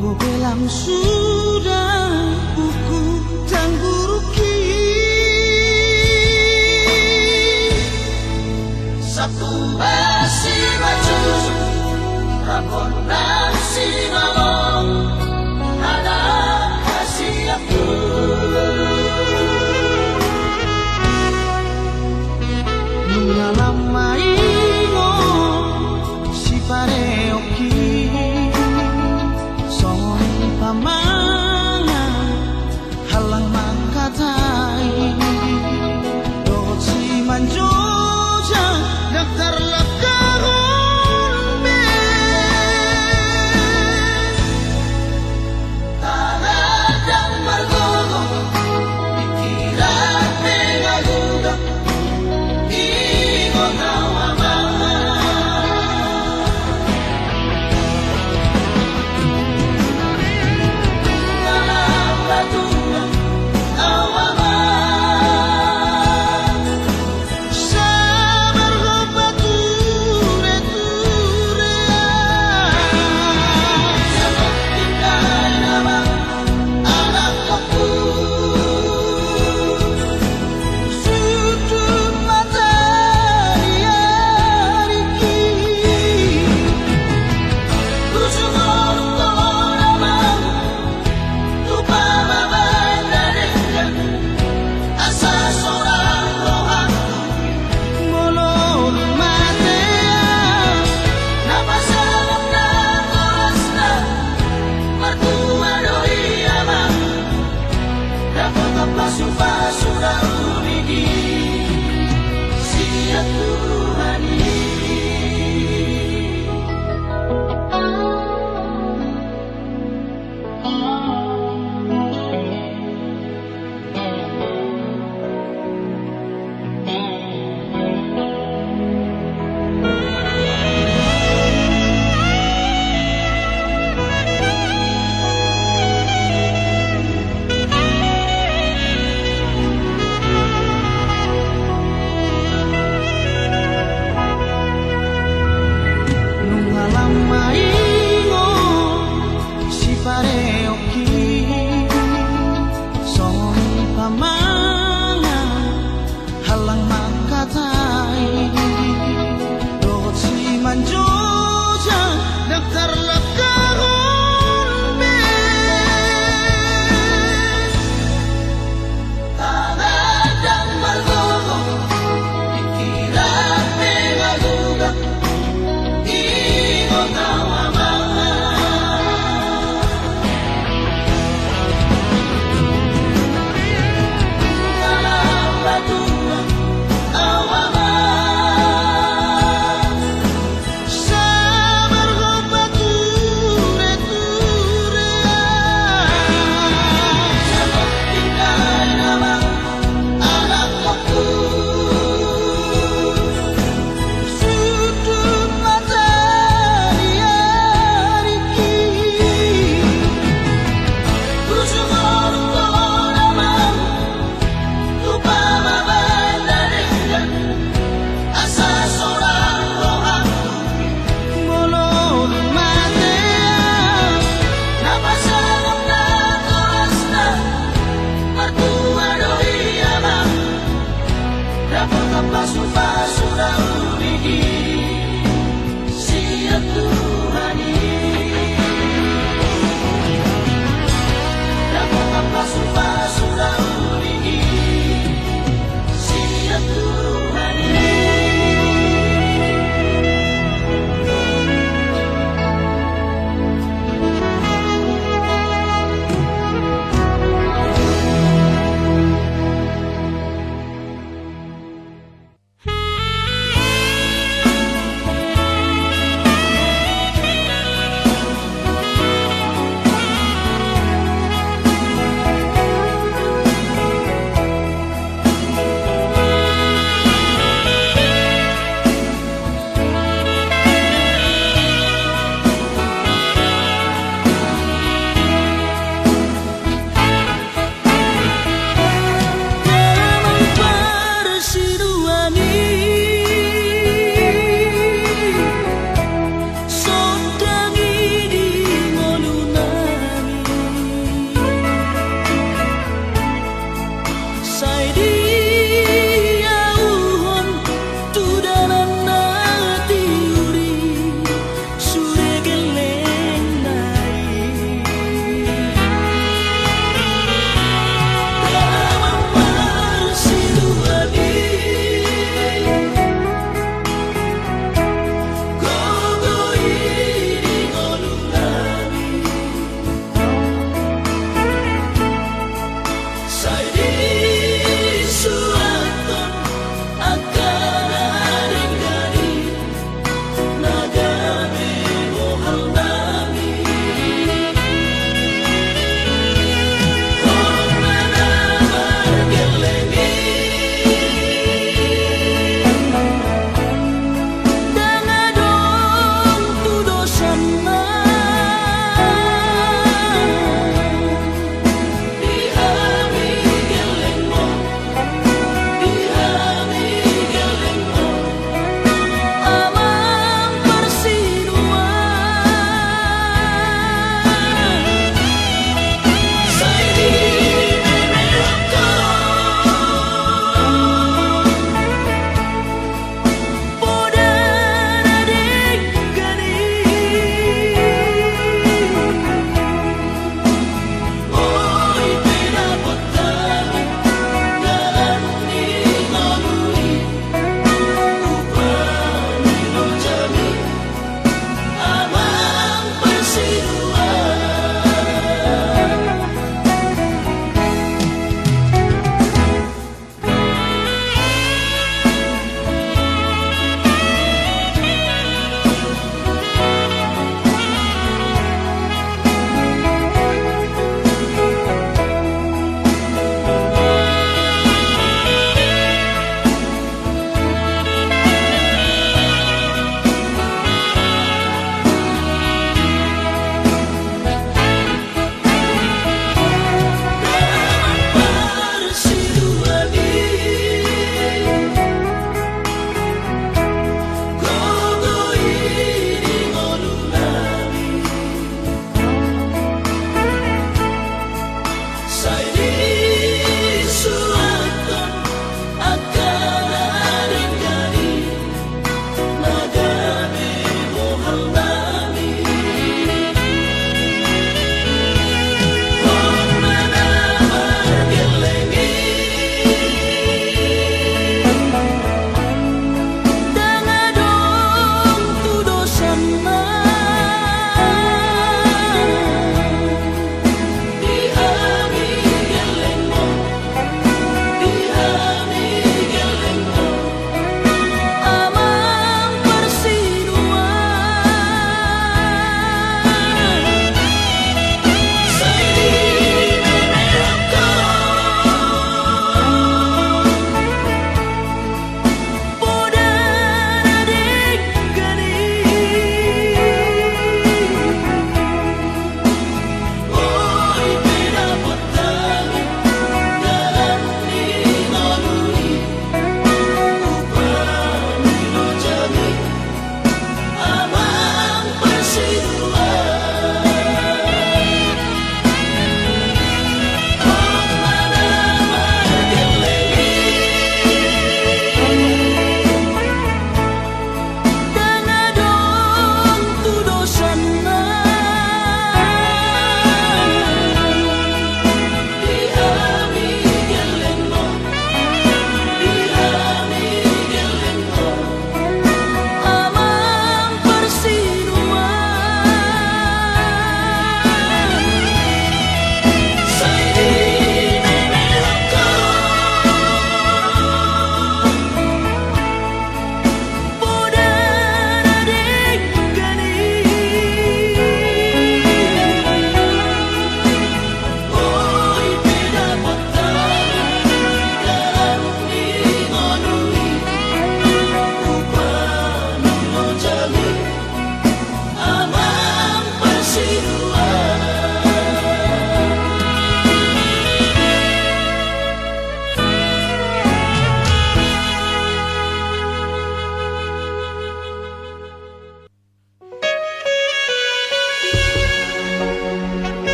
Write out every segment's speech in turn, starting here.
Belang sudah buku dan buruki Satu basi baju Rapon nasi malong Ada kasih aku Mengalam maingo Si pareoki Pamangan halang mangkatai Doci manjoja daftar lakarun me Taladang margogo pikiran mengaguda Ingon hawaman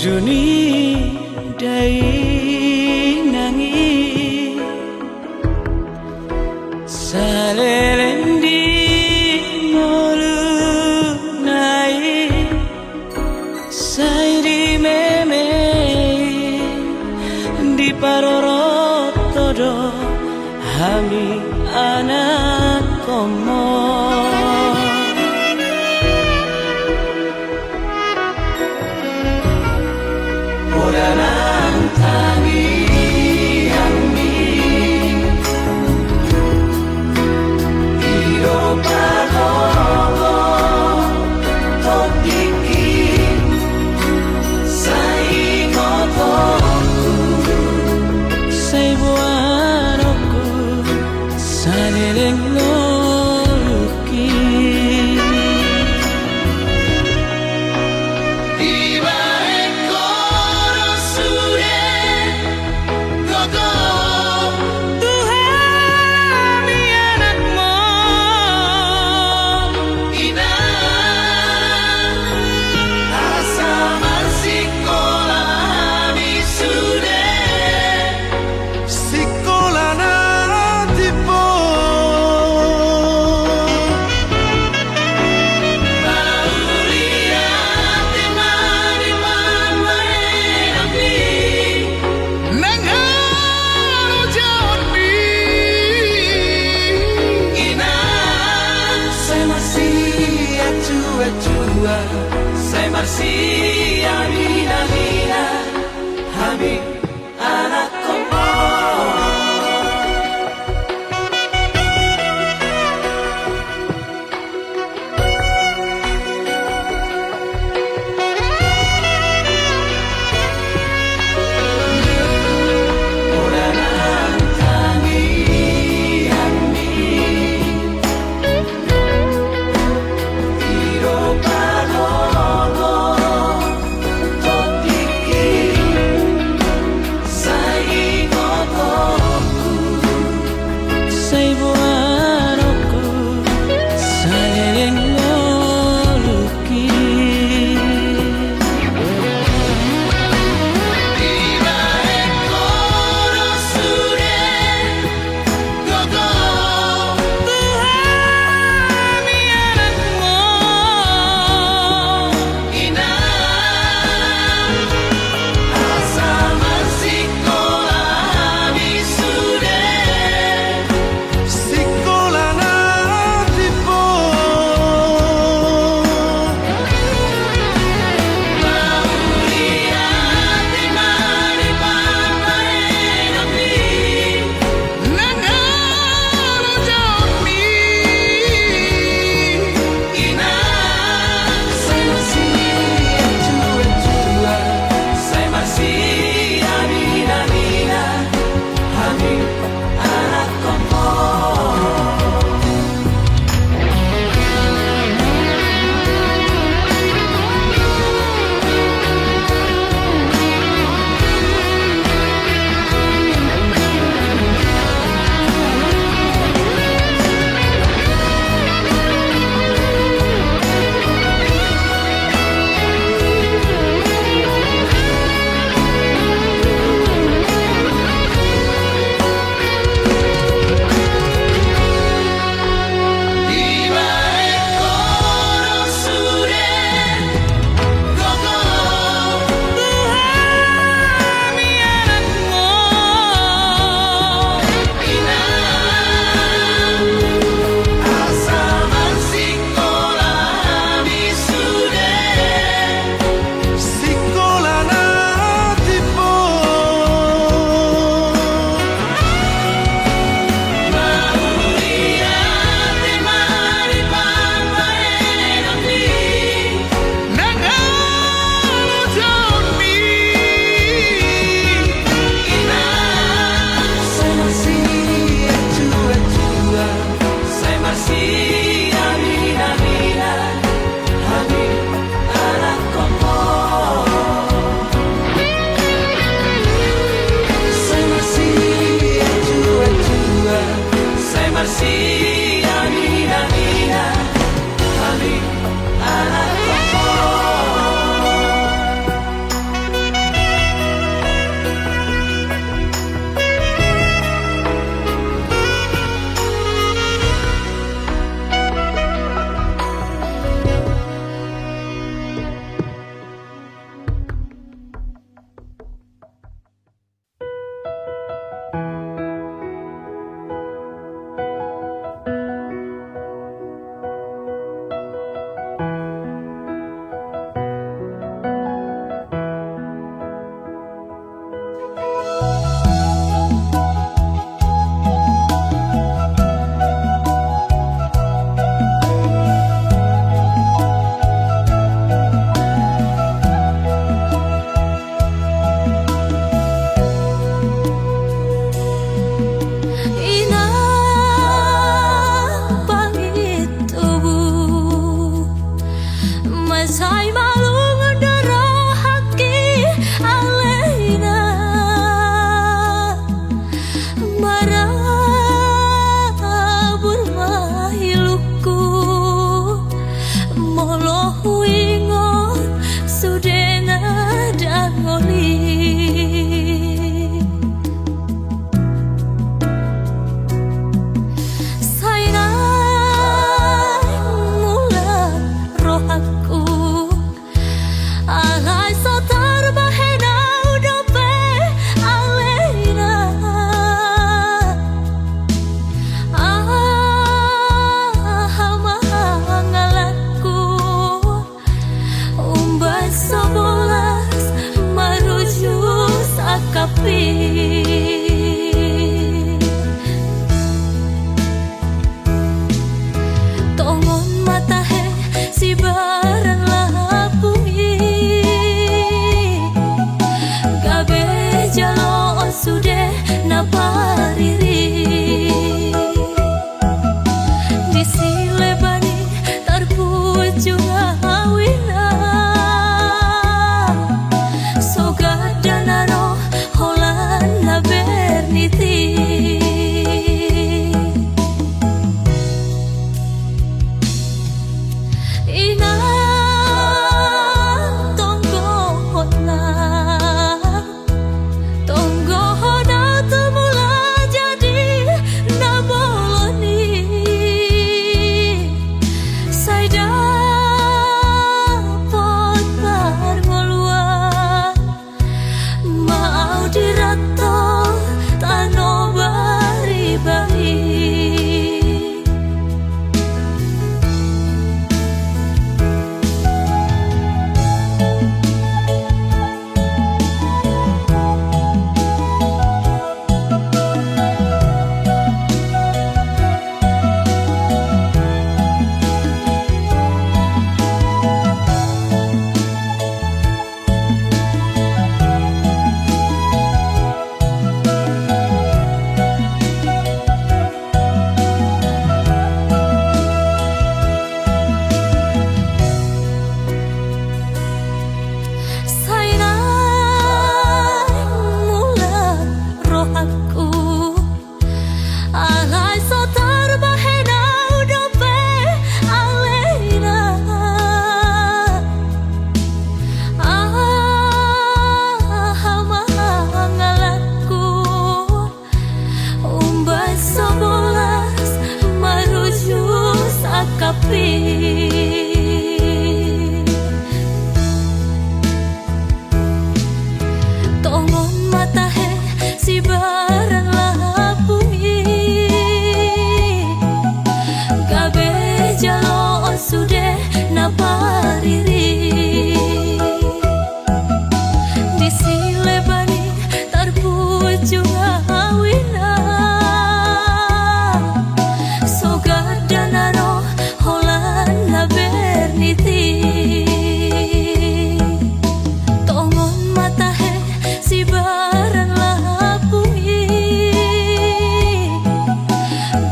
Bojoni dai nangi salelendi molu nai sairi meme di parorotodo hami anak komo Oranang tangi hami hidup pagogo topiki sai kotoku sai buanoku saleleng loluki Sai marsi amina mina hami anak komo Oranang tangi hami hidup pagogo tongon matahe si barang lapungi gabe jalo sude napariri di silebani tarpuju ngawina soga danaro holan la berniti ina tonggo hona tumula jadi naboloni saya dapat barngoluan mau dirato tano bari-bari tongon matahe si barang lapungi gabe jalo sude napariri di silebani tarpuju ngawina soga danaro holan la berniti tongon matahe si barang lapungi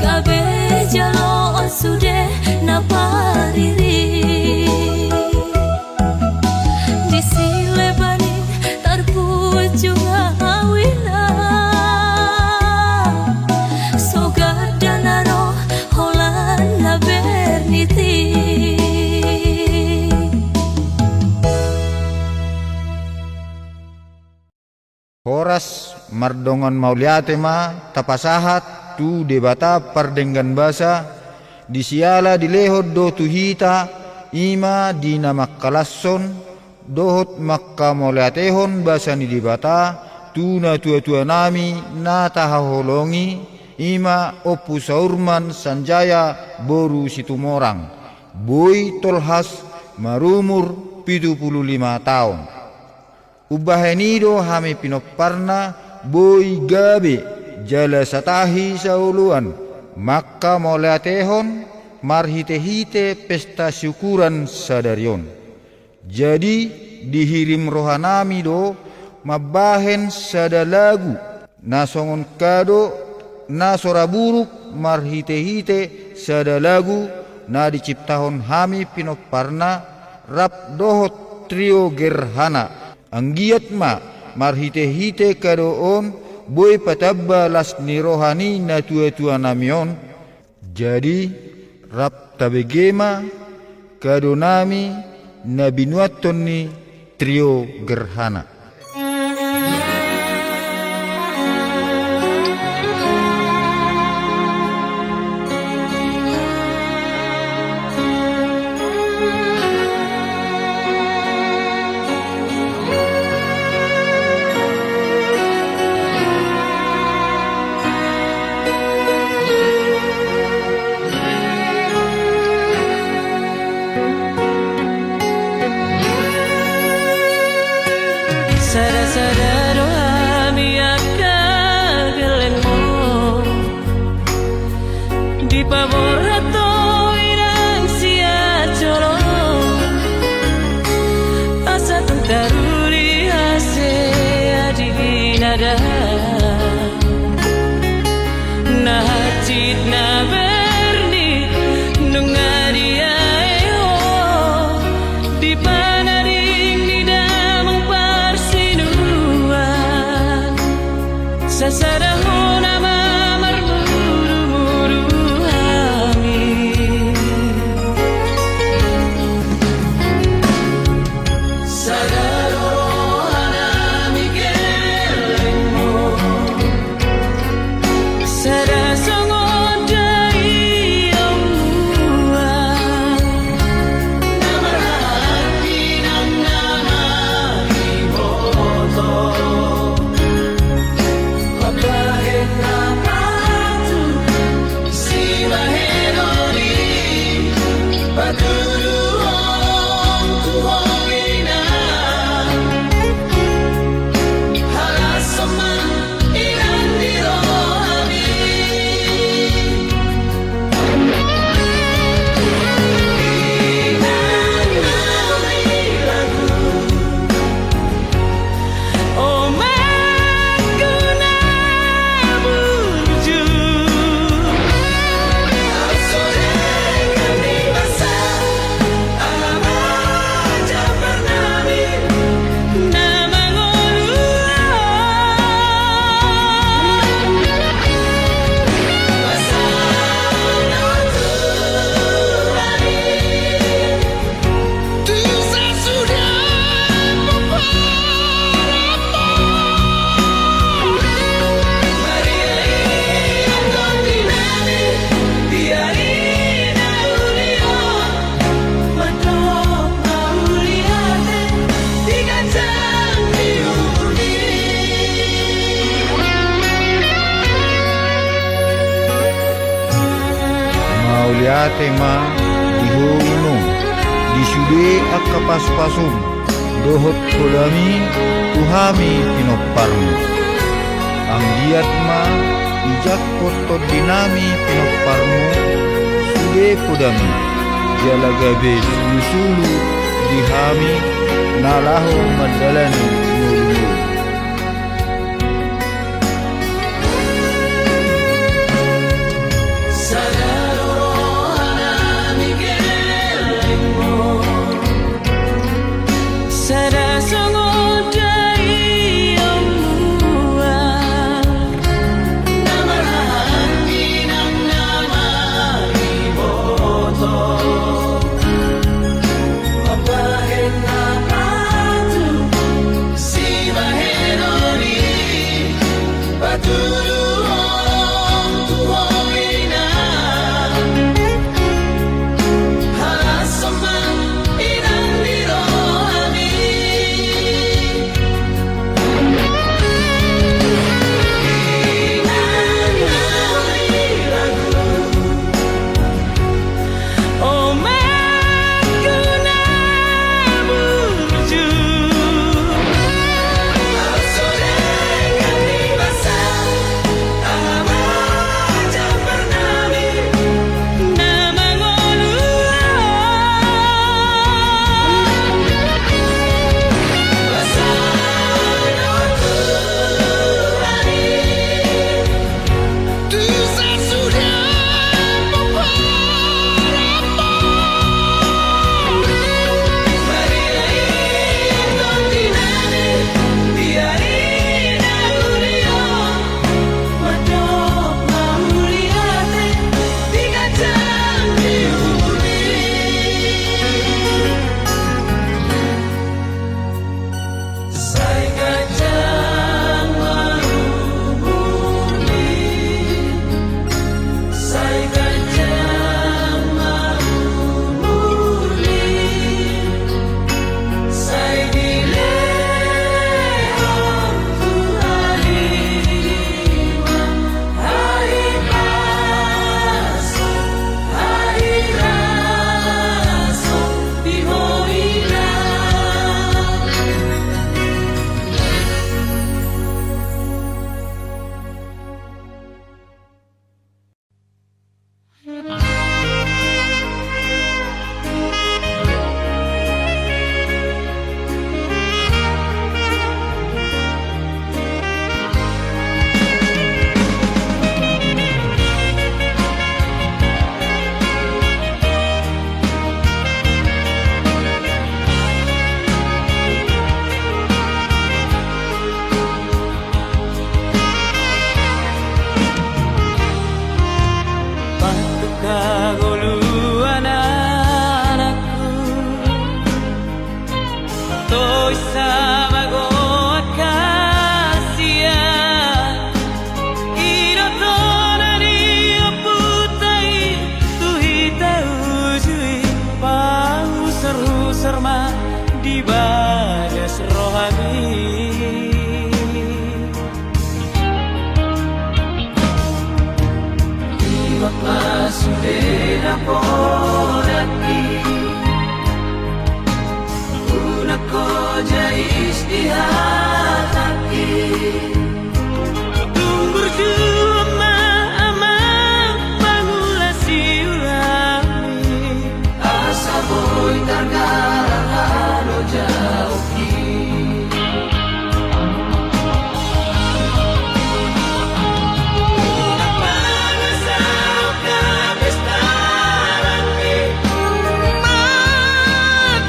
gabe jalo sude napariri di silebani tarpuju ngawina soga danaro holan la berniti Horas mardongon mauliate ma tapasahat tu debata pardenggan basa disiala dilehod do tuhita ima dina makkalasson dohot makka mauliatehon basa ni debata tuna tua-tua nami na tahaholongi ima opu saurman sanjaya boru situmorang boy tolhas marumur 75 tahun ubahenido hami pinoparna boy gabe jala satahi sauluan maka moleatehon marhite-hite pesta syukuran sadarion jadi dihirim rohanami do mabahen sadalagu nasongon kado nasora buruk marhite-hite sadalagu na diciptahon hami pinoparna rap dohot trio gerhana anggiat ma marhite-hite kadoon boy patabba las ni rohani na tua-tua namion jadi rap tabegema kado nami na binuaton ni trio gerhana mauliate ma dihounong disude akka pas-pasum dohot podami tuhami pinopparmu ang giat ma ijak koto dinami pinopparmu sude podami jalagabe sulu dihami nalahu madalani nulu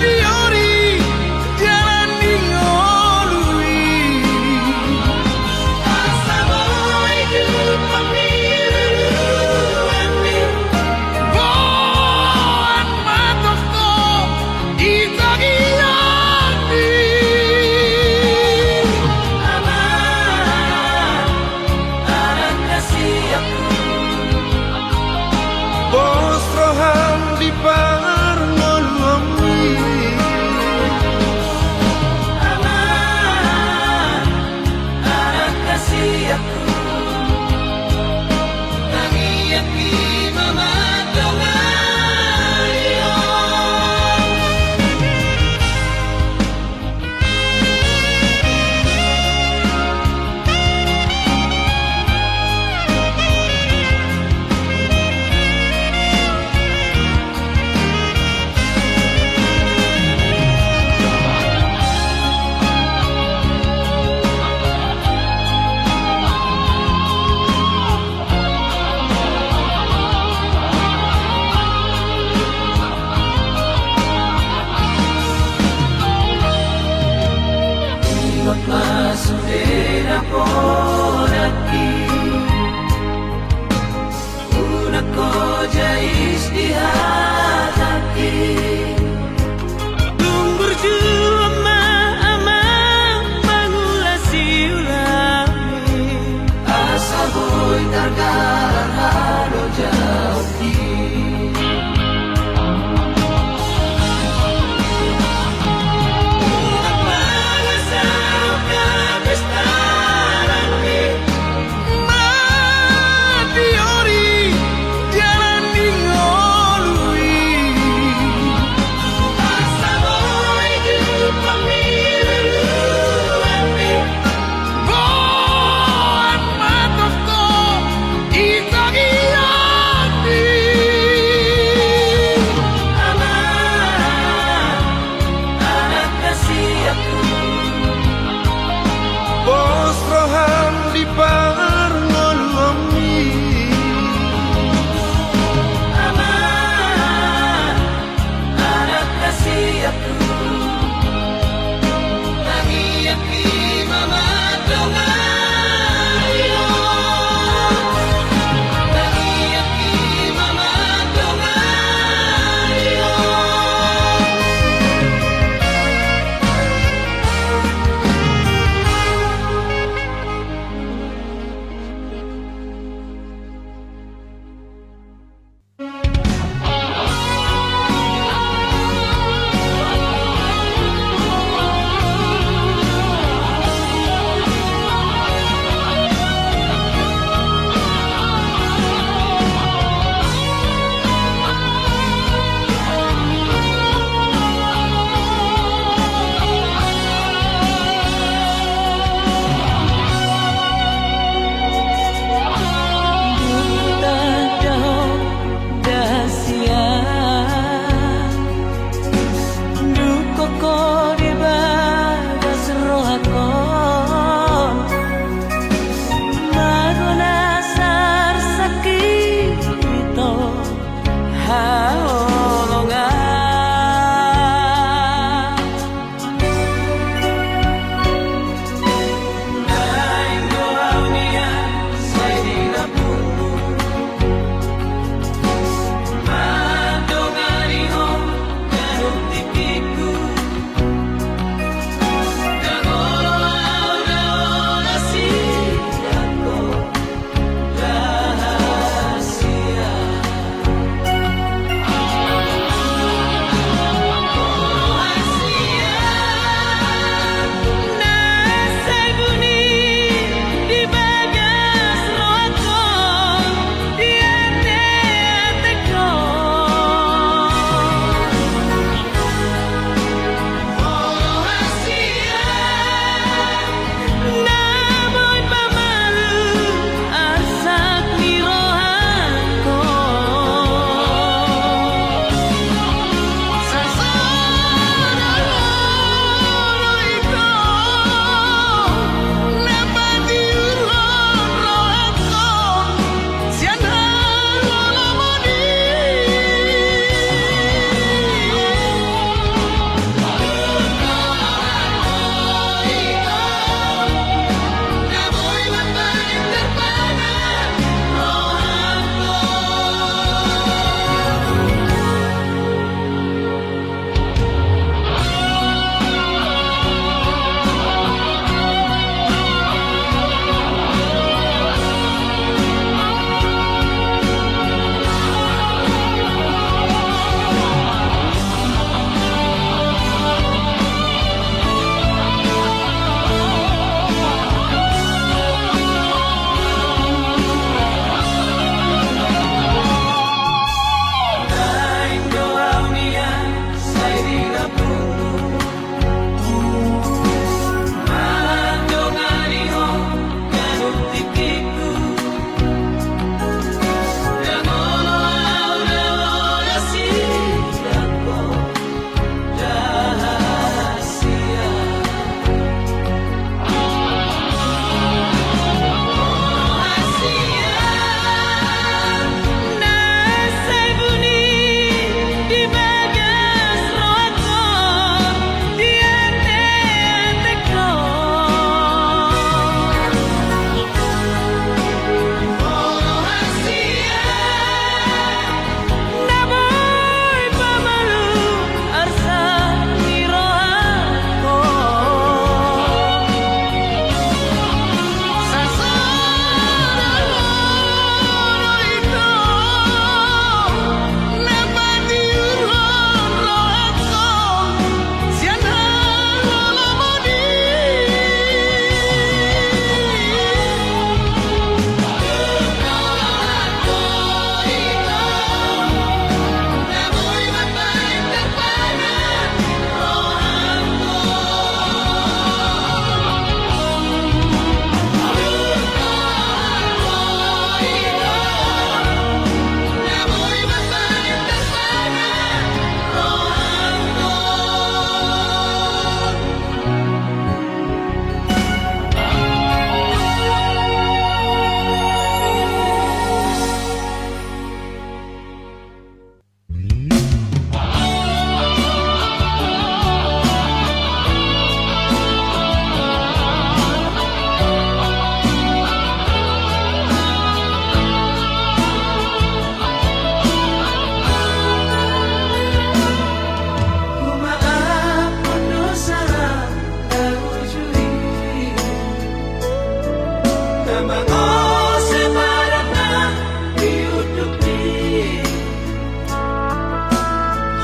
Diori jalan di ngolui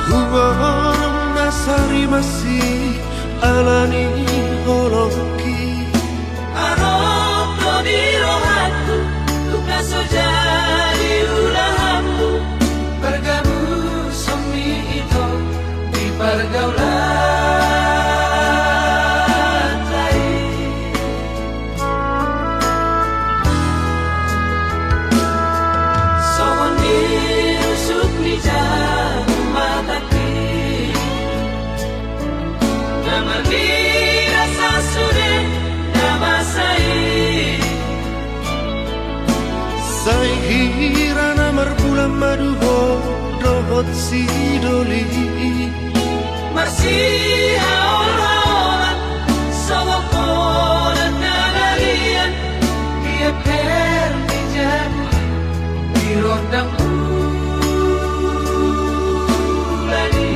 Huwag nasari masih alani holoki Arok lo di rohatku Tuka sojari ulahanmu Bergabung semi itu Di pergaulan lain Sohon dirusuk di jarum mataki Damar dirasa sudah nama saya Sai hirana marbulan madu dohot si doli Masih haul-haulan Sogok kodan nagalian Dia pergi jadu Di rondang ulani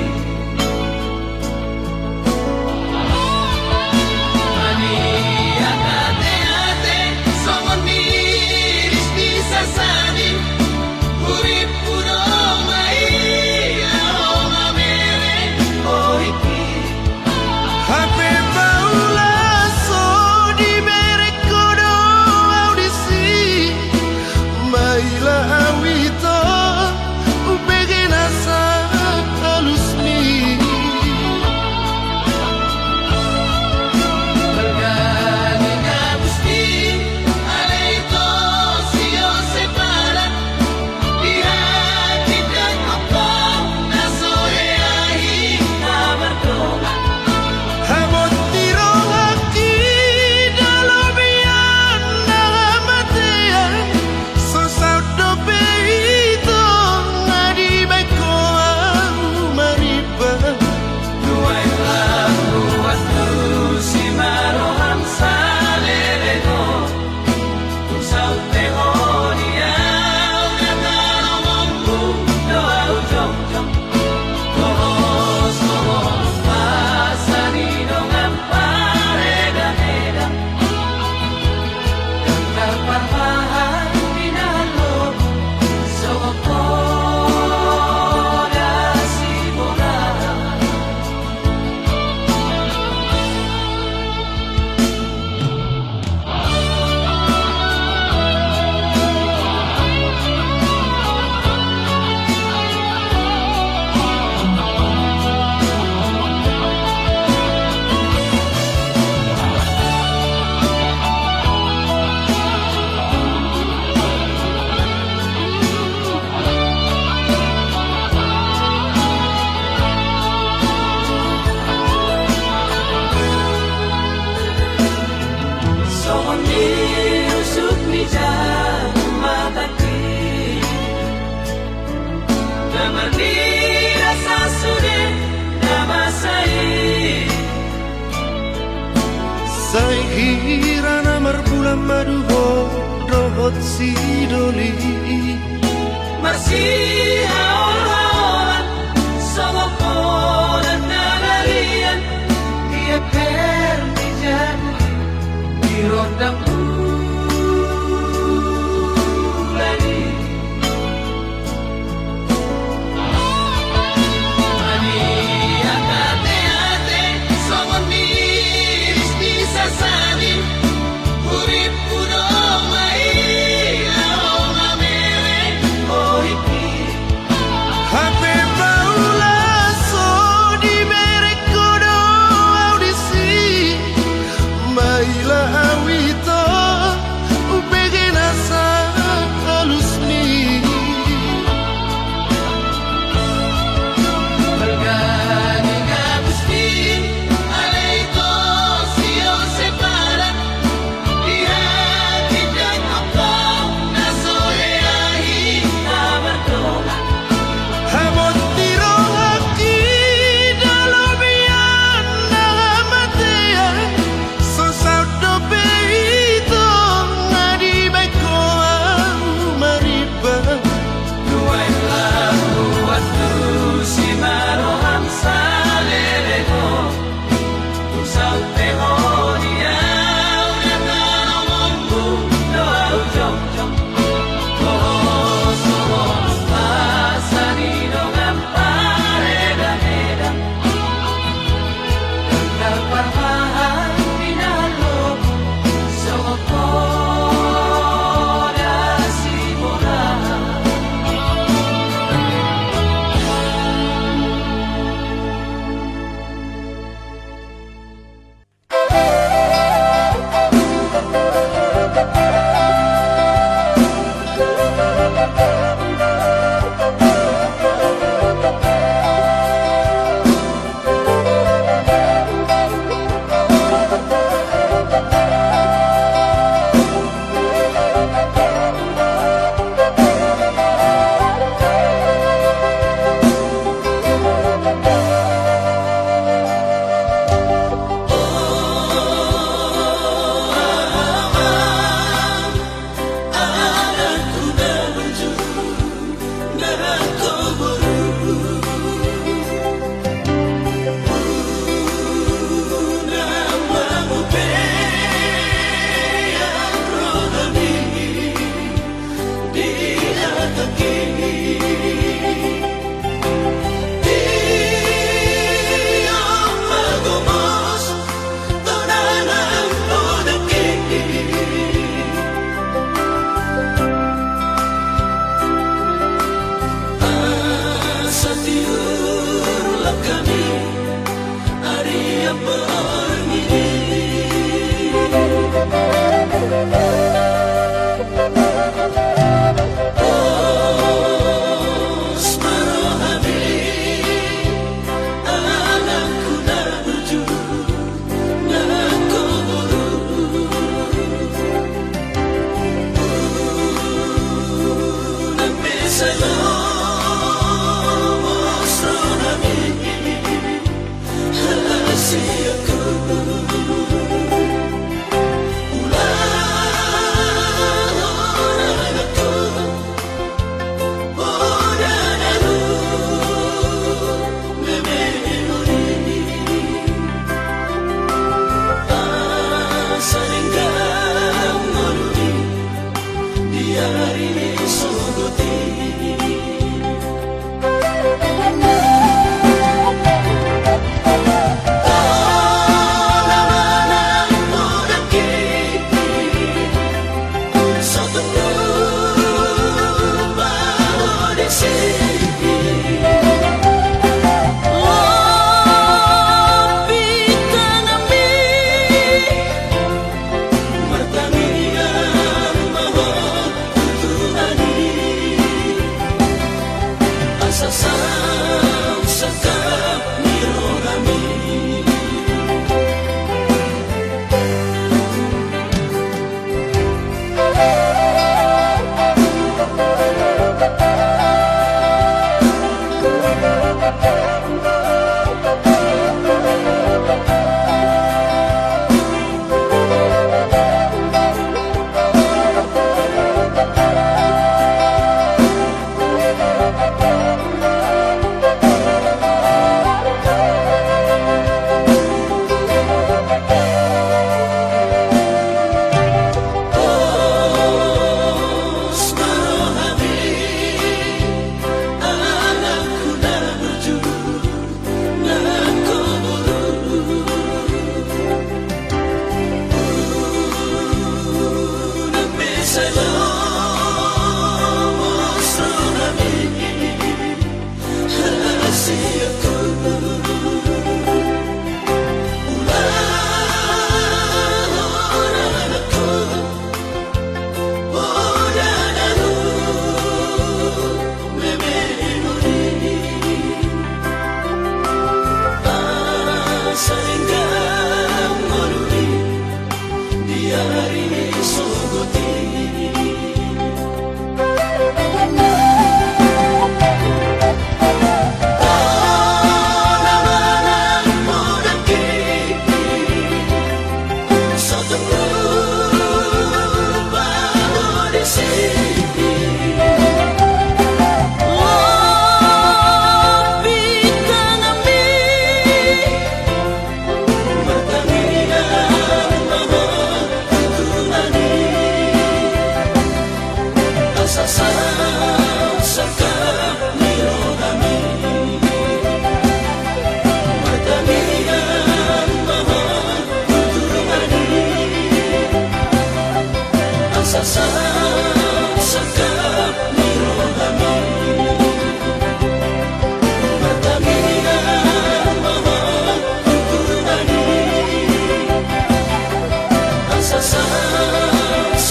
Mani ate-ate Songon miris bisa sani Urip pudong mai Aoma mere oiki Hape baula so di berekodo audisi Maila awito upege nasa halusmi Bergani ngabusti Aleito sio separa Dihati dan kopong Nasoe ahi Amardoga Hamot tirohaki dalobian nahamatean Sosaut dope itu ngadi baiko mariba Duai lagu waktu si maroham salereno Tusau teho diau Ngataro mongku doa ujong-jong Tohos pasani dongan pareda-eda Dengkar parpahan binalo Sokopoda si boga Sohon dirusuk ni jarum mataki Damar dirasa sudah nama saya Sai hirana marbulan madu dohot si doli Masih haul-haulan Sogok kodan nagalian Dia pergi jadu Di rondang ulani Mani ate-ate Songon miris bisa sani Urip pudong mai Aoma mere oiki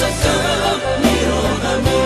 sakap nirogami.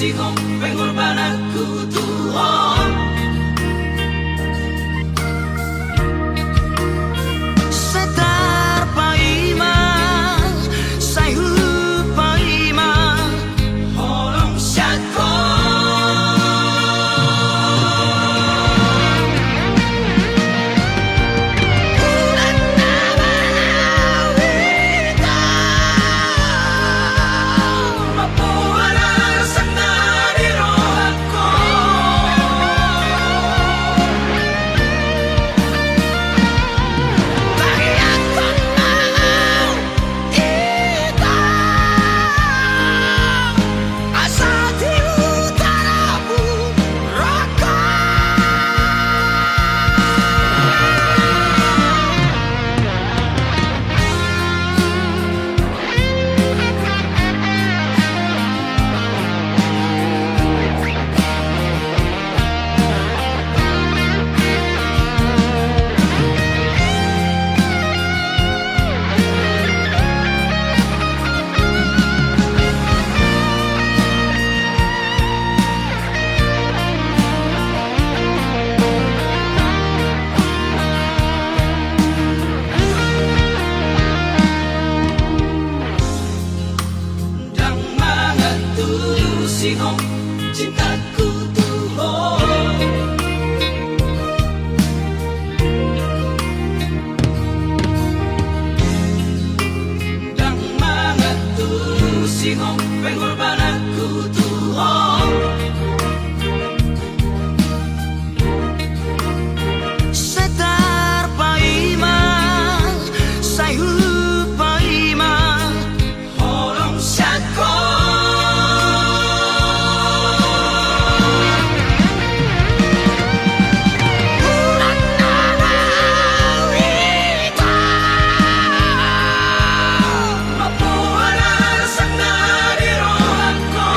sihong pengorbananku Tuhan. Setar paima sayu paima Holong syako mapuanan sana di rohako. Dan mengatulus sihong cintaku Tuhan. Dan mengatulus sihong pengorbananku Tuhan. setar paima sayu paima Holong syako mapuanan sana di rohako.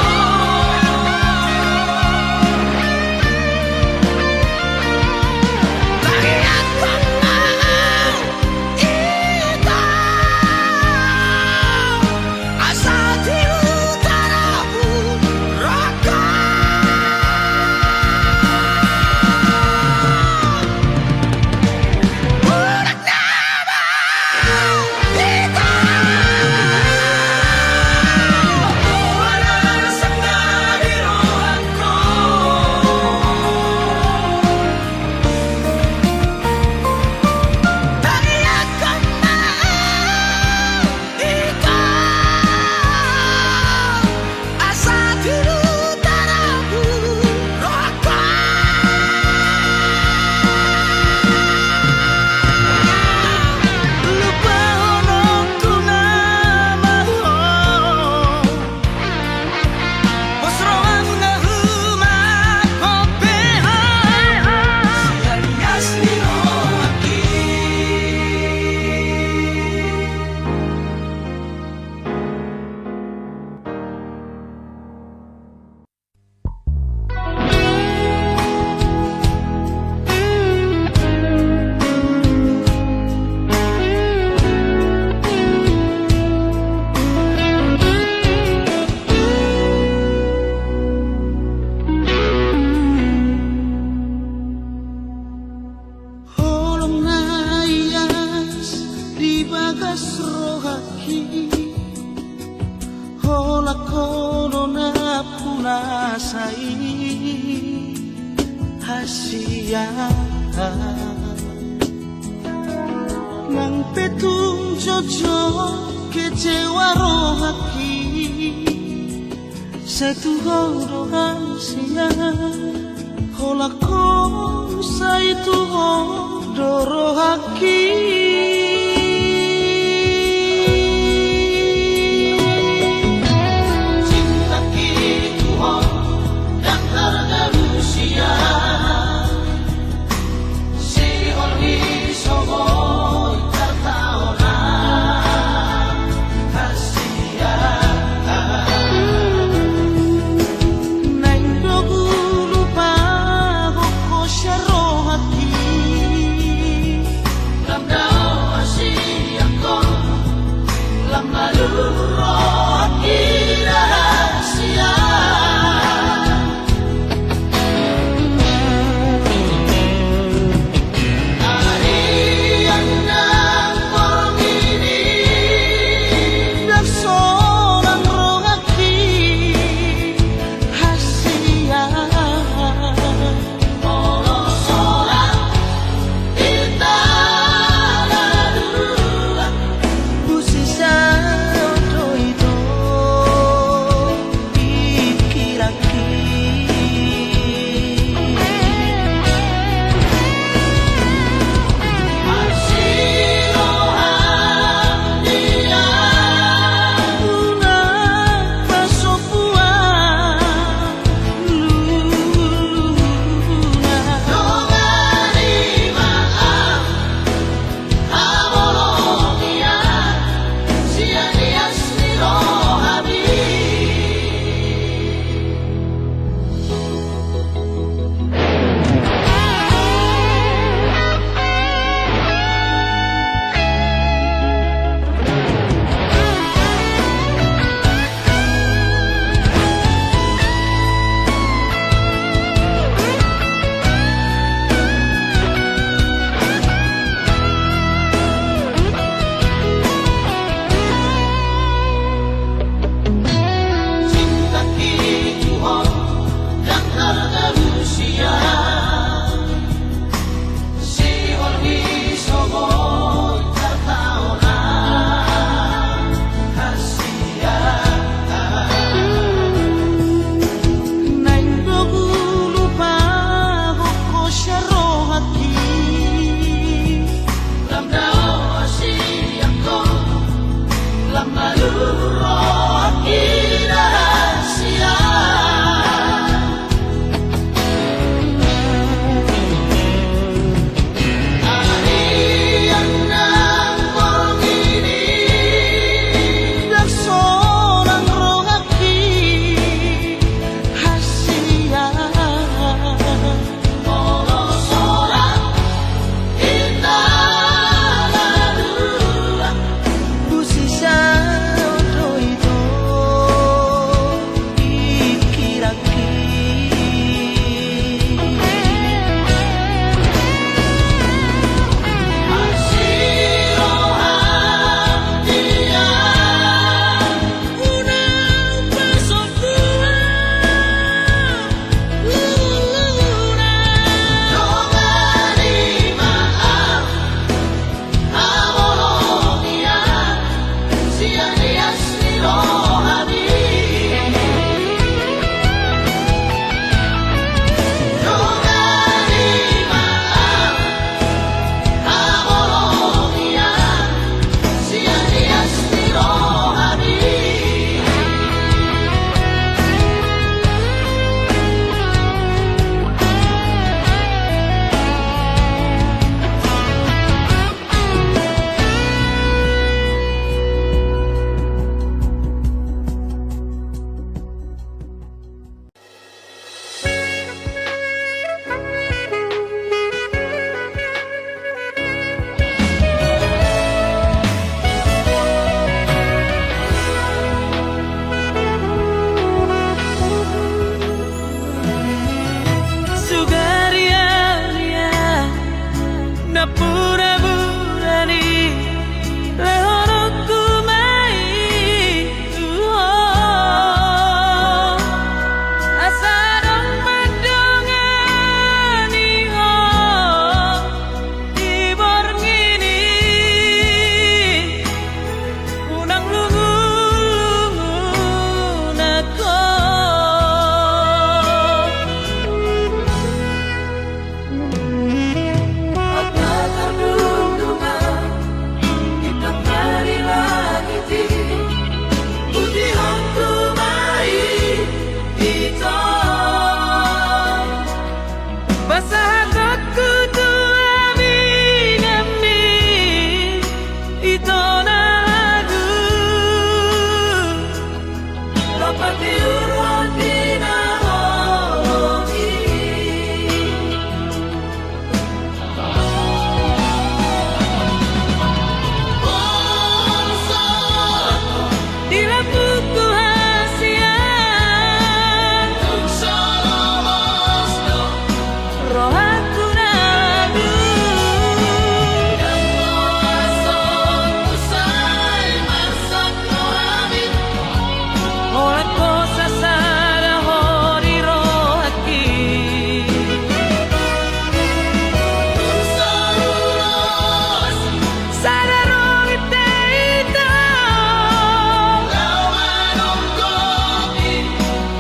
Mapuanan sana di rohako. lupa honongku namaho posroang ngahuma kopeha Alias di rohaki. holong ngayas di bagas rohaki hola kono na punasai hasia nang petung jojo kecewa rohaki satu horo sia hola kono saitu hodo rohaki Cinta Tuhan dan harga manusia. Si oli soboy tertaona kasihan. nang dogu lupa hoko rohaki Ramdam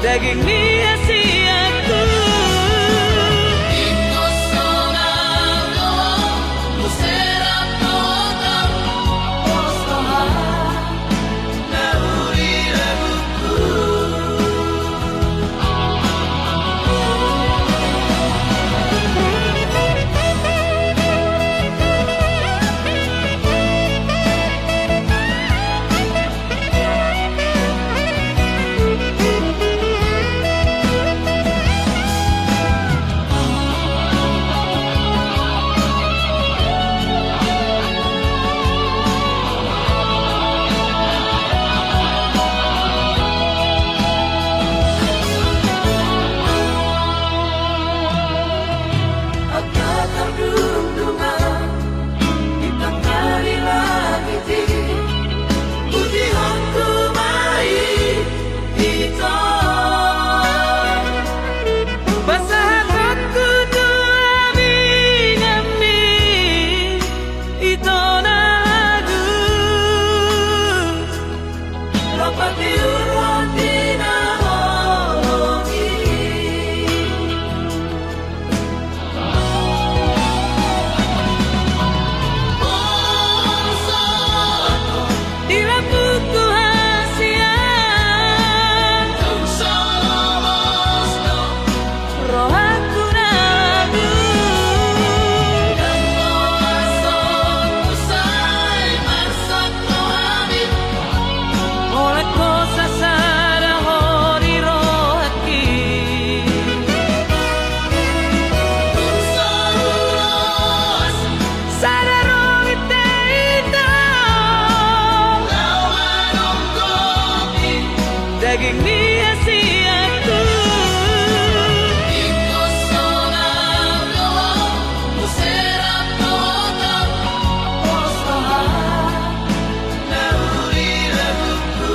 daging sia-siaku. Ito sonando, musera toda, osloha, nauri laguku. Daging sia-siaku. Ito sonando, musera toda, osloha, nauri laguku.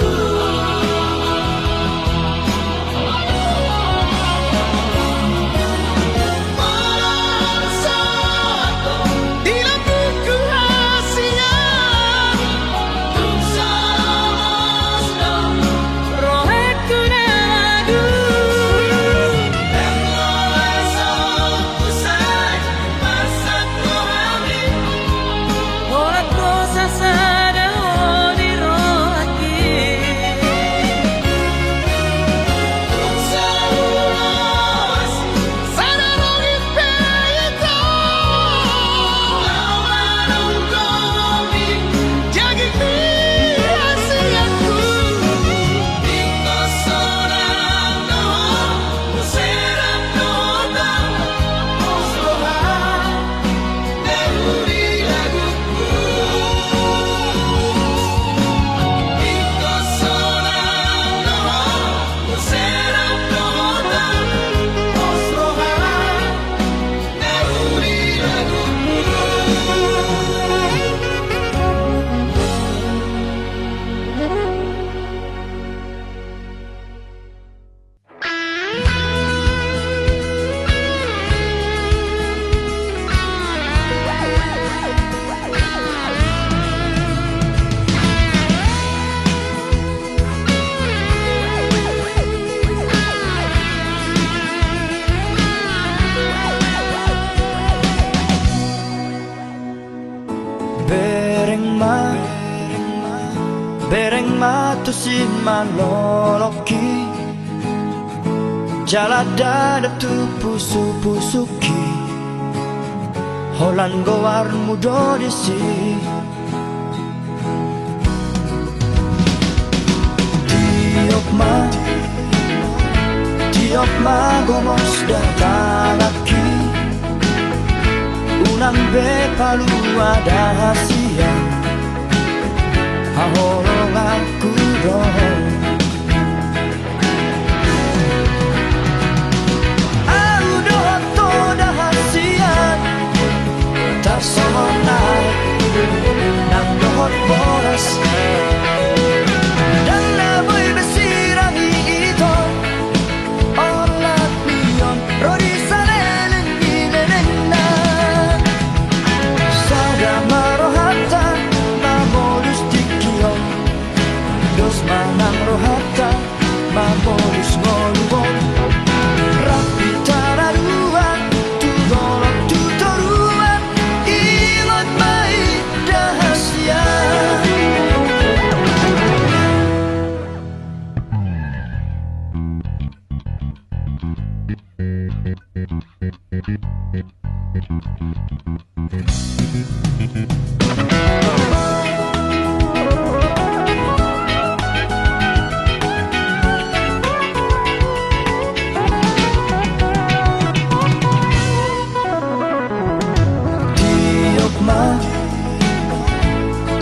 Mansato, Di lambungku rahasia, tung salamosno, rohaku nadu. emlo esok usai, masak rohani. Ora cosa sarà di rohaki. Tung saulos, Sana rogi peito, lawan unggomi. daging sia-siaku. Ito sonando, musera toda, osloha, nauri laguku. Ito sonando, musera toda, osloha, nauri laguku. Bereng ma tu si maloloki Jalada tu pusu-pusuki Holan goar mudo disi Tiop ma gomos datalaki Unang be palu ada hasia Hahorong aku dong Aku dohot to dahasian Tarsonay Nang dohot boras Dan naboy besirang ito Olat niyon Rodi saleleng ineneng na Sada marohata Mamodus dikiyo Dos manang rohata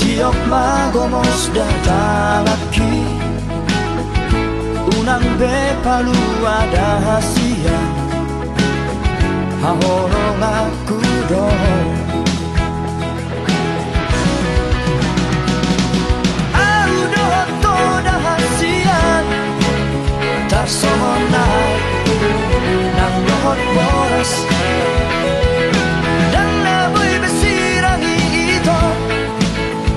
Tiok ma gomos datang lagi. Unang be palu ada hasia. Hahorong aku dong. Au doh to dah hasian. Tar somonai nang dohot boras. Dan laboy besirangi ito.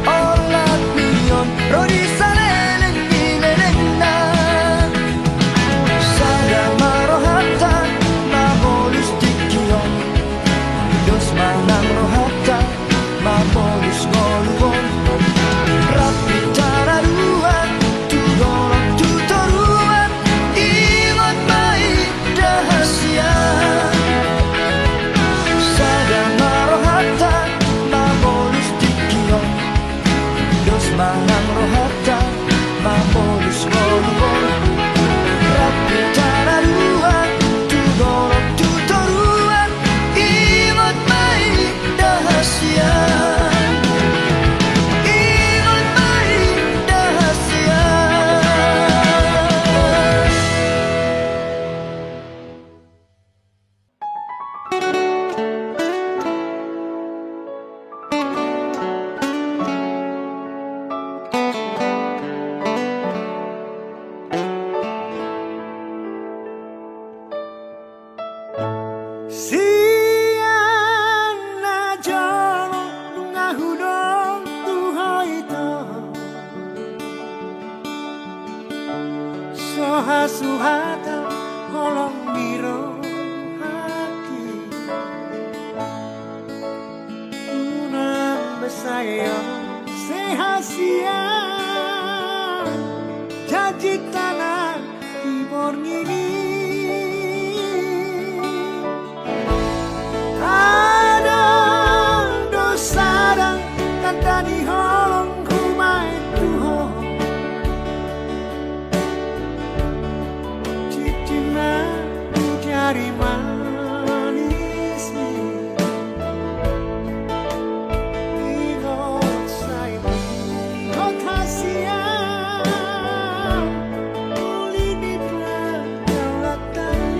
Olat mion rodi salelen nilelena. Sada marohata mamolus dikion. Dos manang rohata mamolus ngoluon. Rapi tararuan tudolong tutoruan. Ingat baik dahasian. Sada marohata mamolus dikion. Dos manang rohata mamolus ngoluon. Rapi tararuan tudolong tutoruan. Ingat baik dahasian. Ingat baik dahasian. Siang na jolo ngahudong tuhoito Soha suhata holong biro hati Unang besayo sehasian Janji tanah timur ngini Adang dosadang kantani holong kumai tuho Cicina jari manis ni Ingot saya Ingot hasian Uli di belakang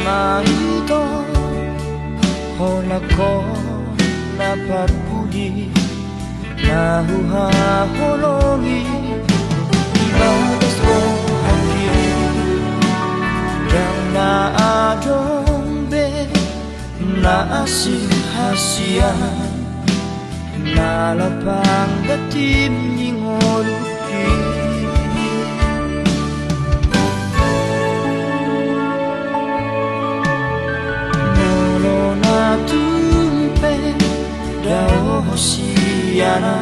舞とほらこna parpudi nahuhahologi ibadas ko hakim yang naadombe naasin hasian nalapang datim ningoluki nolo natumpe dao hosiana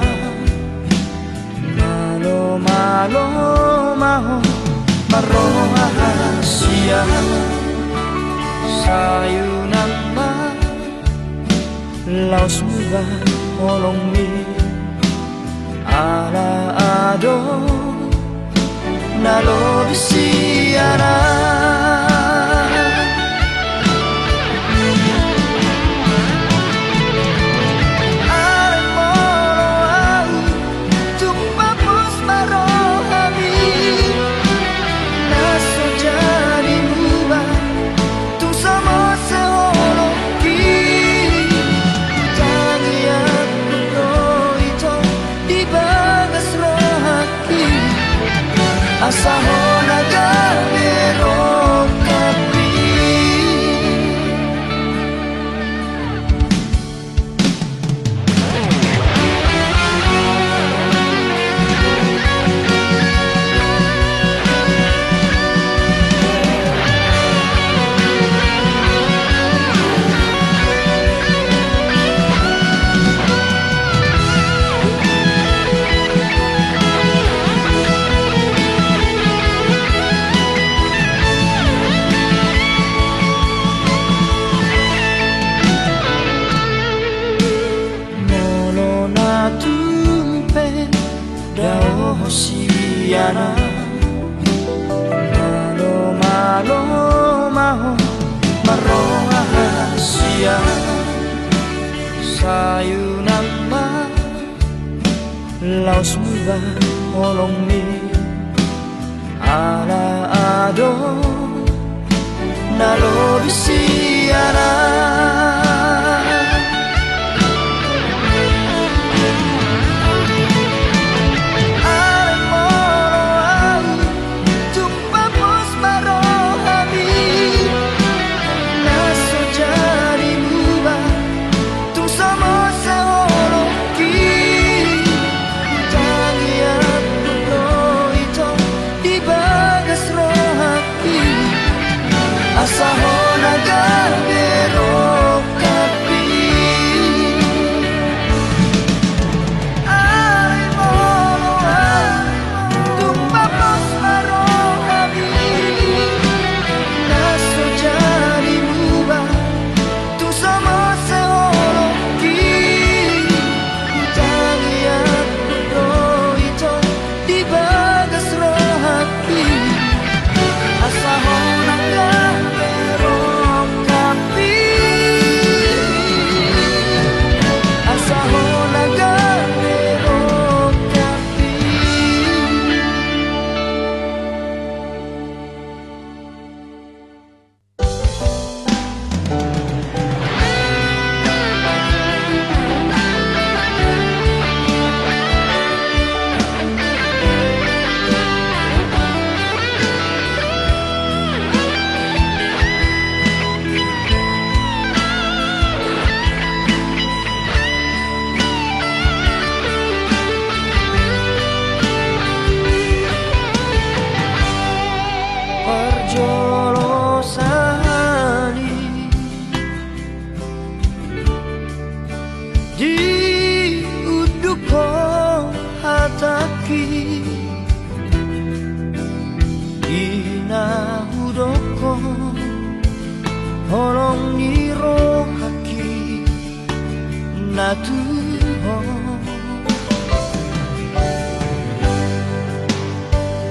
malo malo maho maroha hasia sayunan ma laos muba olong mi ala ado nalo bisiana asahona gabero kapi hosiana malo malo maho maroha hasia sayunan ma laos muba olong mi ala ado nalo bisiana asahona gabero kapi ay molo tumpapos marohabi naso jari muba tu somos seologi tangian roito di bagas rohati asahona holong niro haki natuho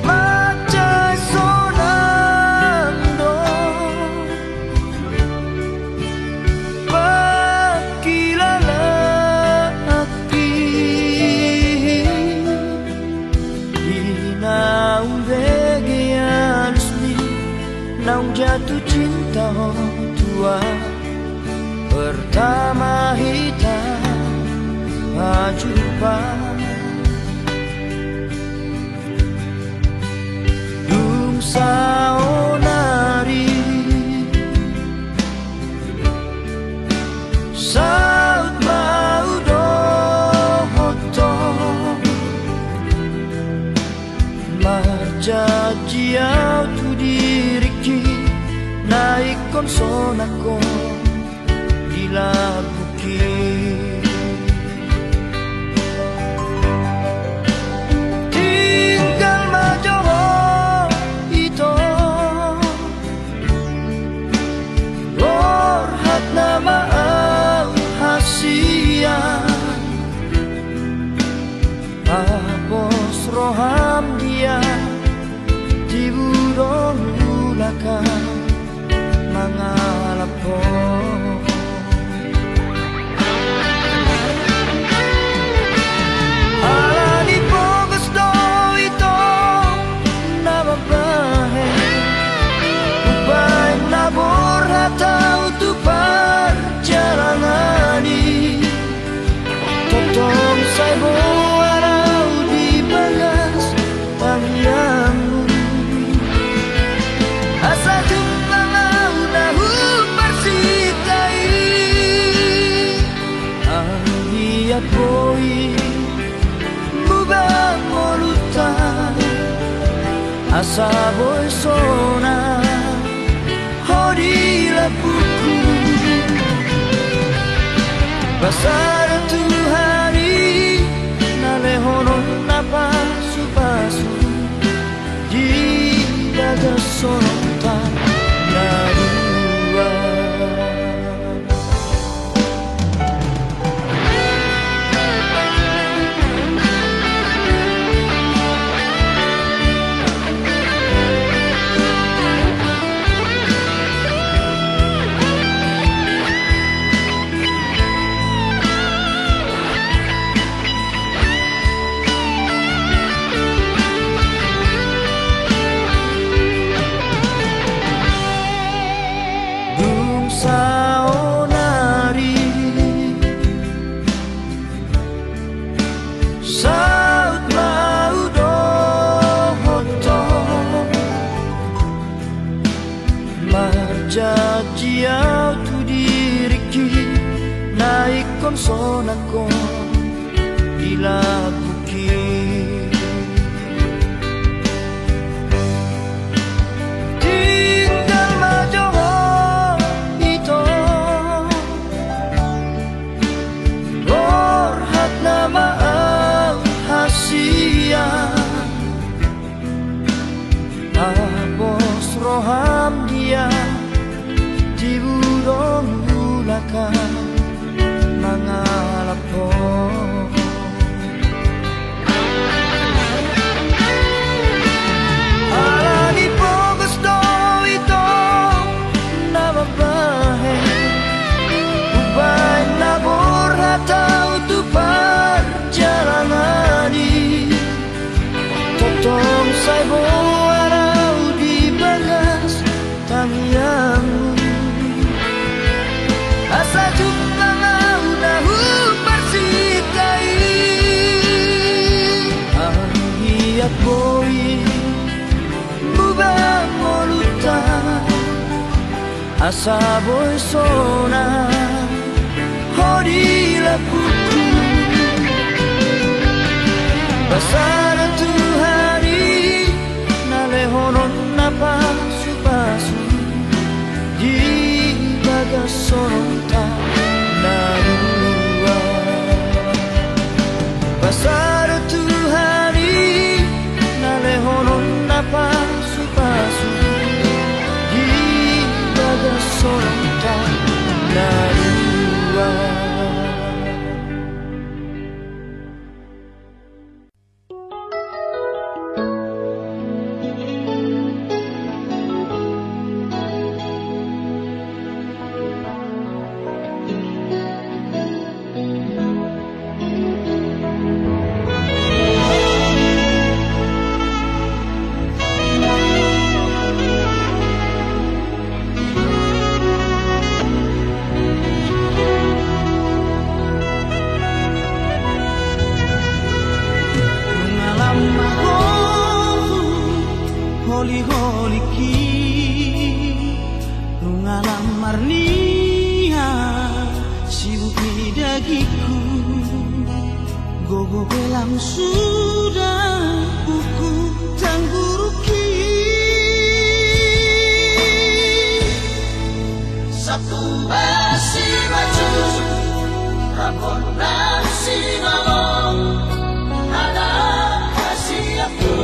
macai sonando pakilala hati inaumbegeanusni naung jatuh cinta ho tua pertama hita jumpa dung saonari saut mau dohoto marjajiau tu diriki naik konsonako dilabuki tinggal majoho ito lorhat nama hasia apos roham dia di budong ulaka mangalapo alani pogas do ito nababahe upay nabor hatau tu perjalanani totong saibo arau di bagas pangyangmu asa jumlah nahu persikai dia boy mubang moluta asa boy sona hodi lapuku pasar tu hari nalehonon napasu pasu di daga sonta narua saonari saut mau dohoto marjajiau tu diriki naik konsonako dilabuki tinggal majoho ito lorhat nama hasia apos roham dia di budong ulaka mangalapo alani pogas do ito nababahe ubay nabor hatau tu perjalanani totong saibo arau di bagas tangyangmu asa jumlah nahu persikai hiat boy mubang moluta asa boy sona hodi lapuku pasar tu hari nalehonon napasu pasu di bagas sonta narua pasar tu hari nalehonon napasu pasu di bagas sonta narua. holi-holiki Nungalam marnia Sibuk ni dagiku Gogo belam sudah buku tangguruki Sabtu basi maju Rapon nasi malong Ada kasih aku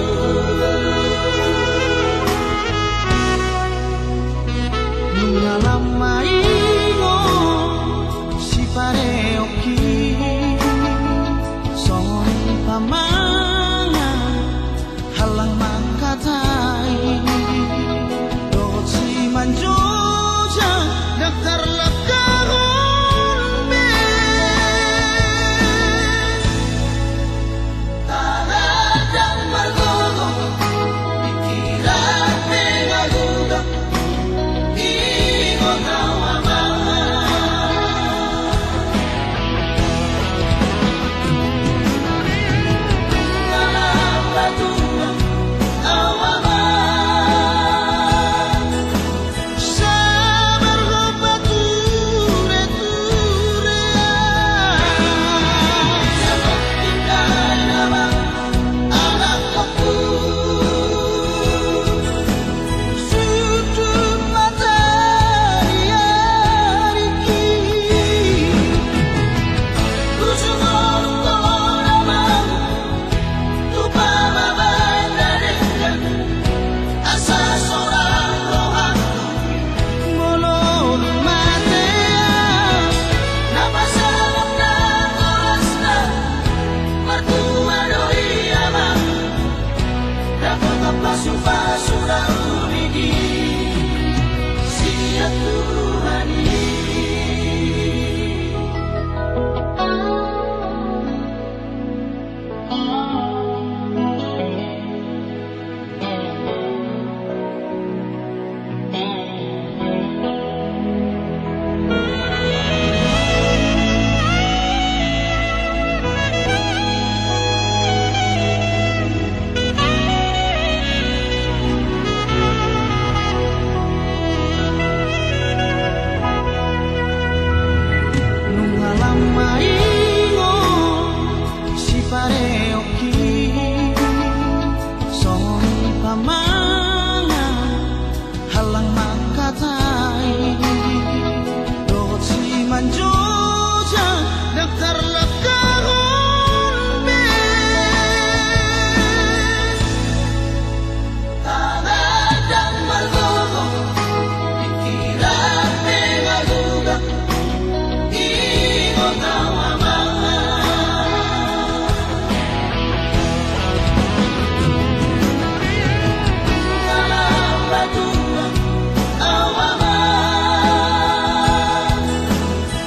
Nungalam maingo si pareoki Soni pamanga halang mangkatai Dot si manjoja daftar lakahon be Taladang margogo Pikiran mengagudak Ingon awaman Dalam batuan awaman Sabar ho pature-ture Sabot tinggal namang anak aku Sudut mata diariki Ujung namang Lupa mabandarikan Asa seorang rohang Molon matea Napasalap na oras na Mertua doi amang Dapat ang pasu-pasu na umigi Siya Tuhani Nungalam maingo si pareoki Soni pamanga halang mangkatai Dot si manjoja daftar lakahon be Taladang margogo Pikiran mengagudak Ingon awaman Dalam batuan awaman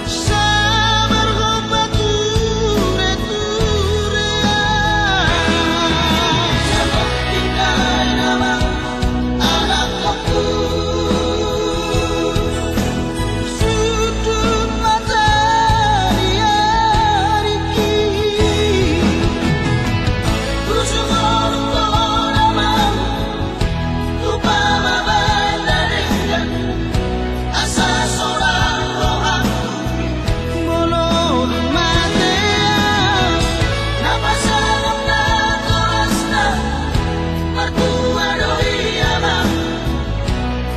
Sabar ho pature-ture Sabot tinggal namang anak aku Sudut mata diariki Ujung namang Lupa mabandarikan Asa seorang rohang Molon matea Napasalap na oras na Mertua doi amang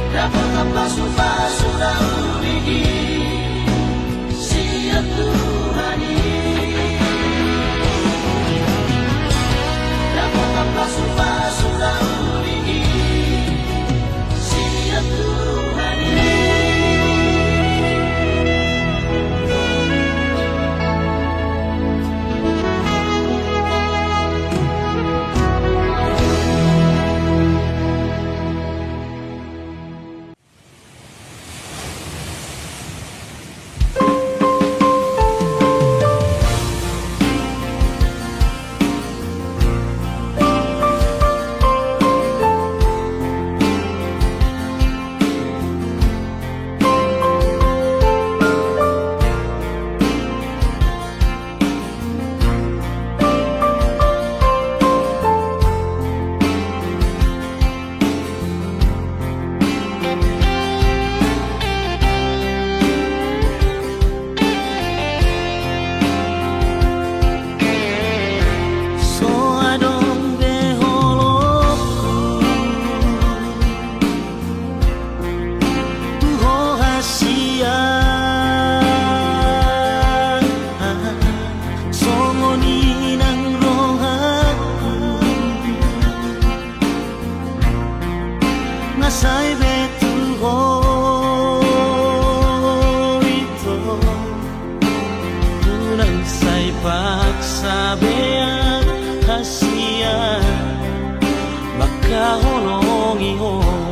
Dapat ang pasu-pasu na umigi Siya Tuhani Dapat ang pasu-pasu na umigi Siya Tuhani Nasa'y betuho ito Unang sa'y pagsabi ang hasiya Makahulong ihong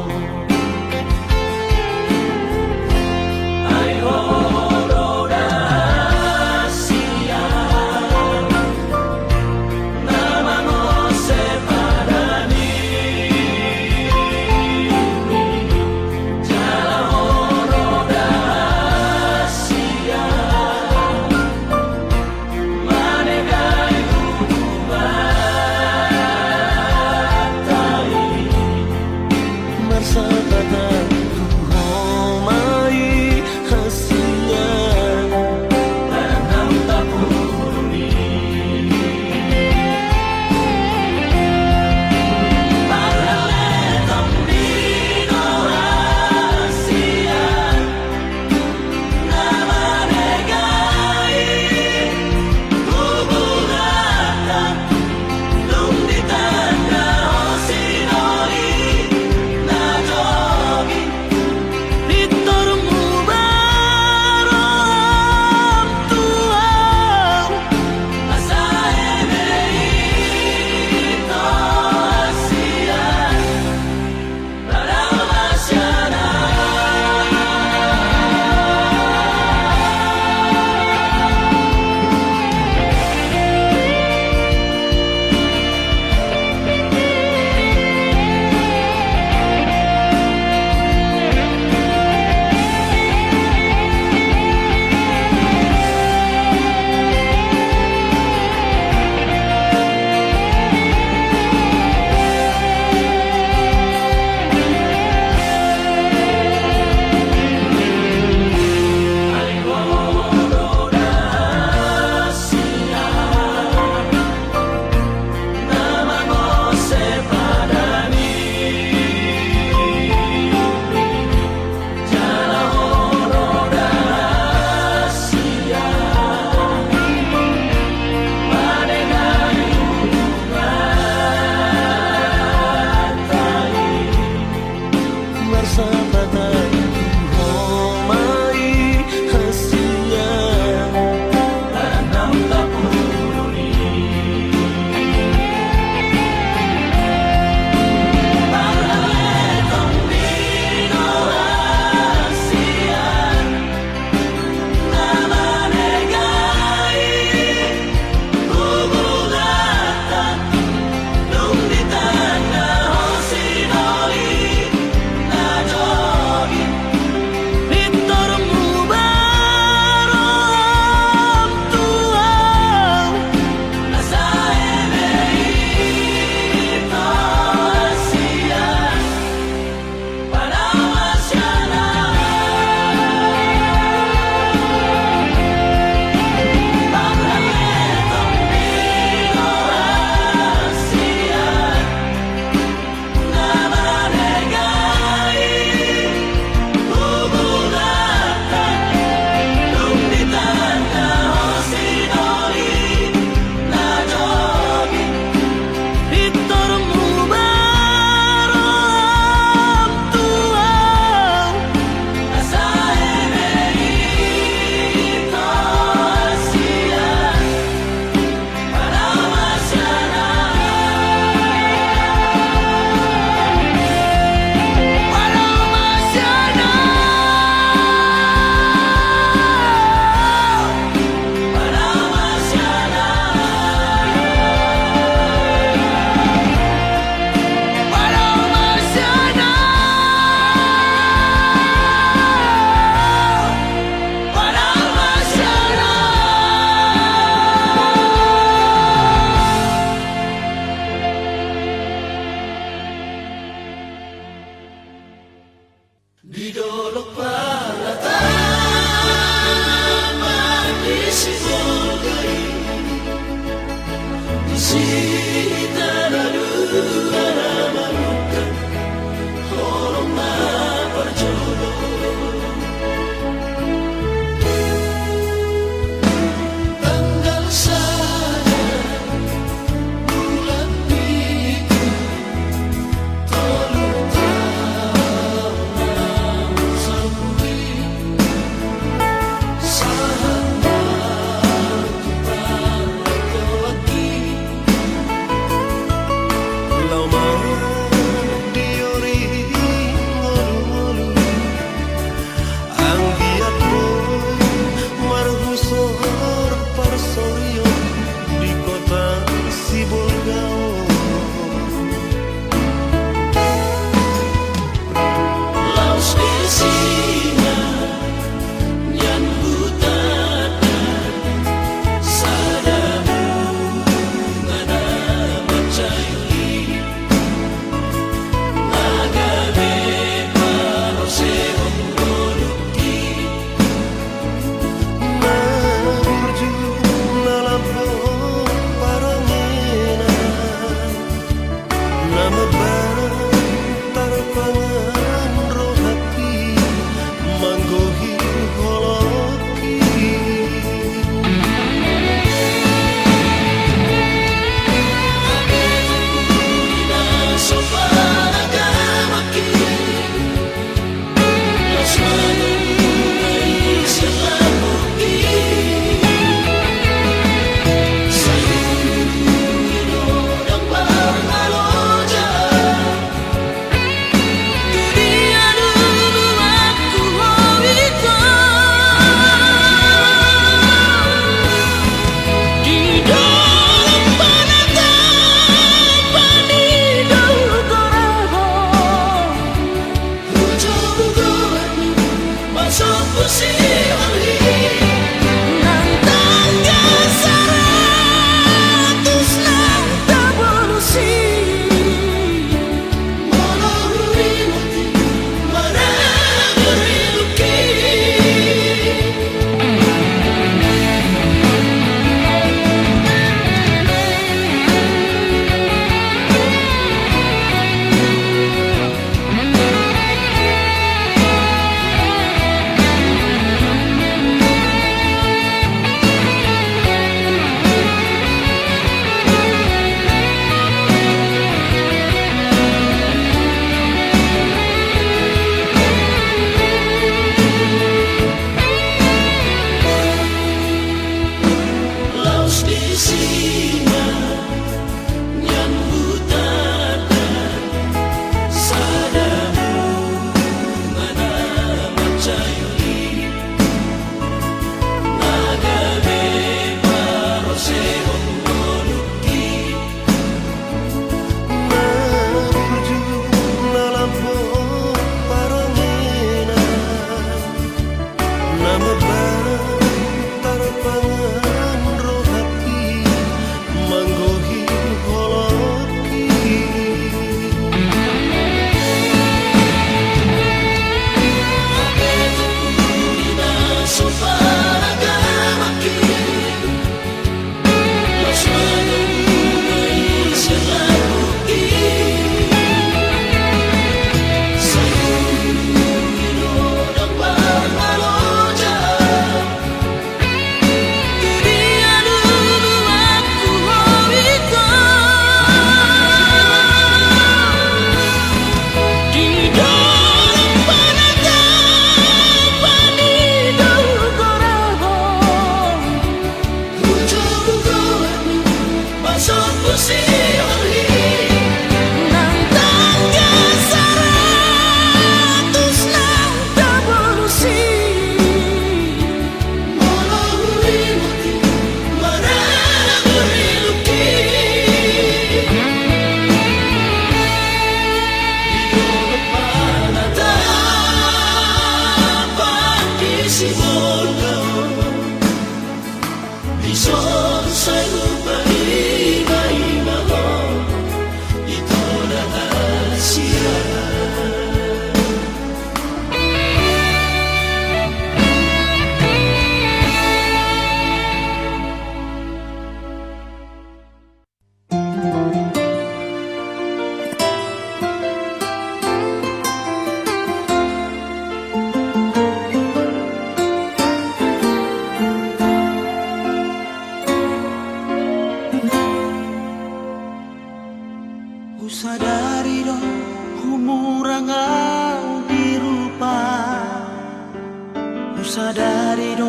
sadari do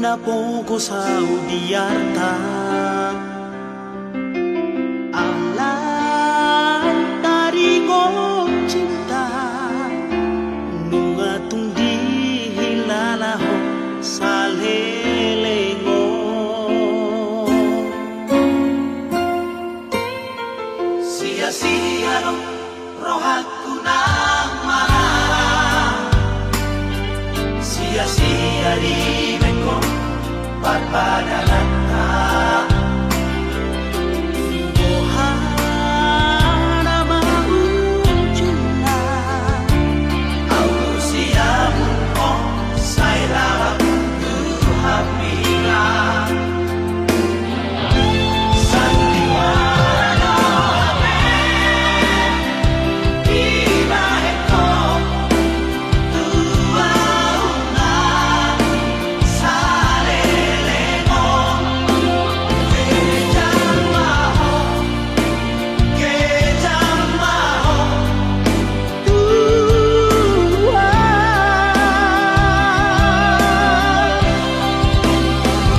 na pogo sau diarta alam tari ko cinta nunga tung di hilalaho salelengo sia-sia do rohaku nang marah, sia-sia di meko parpadanata. Ohana maujuna Au siamu oh sailala ku hapila. Sandiwara iba eko tua una saleleno kejamaho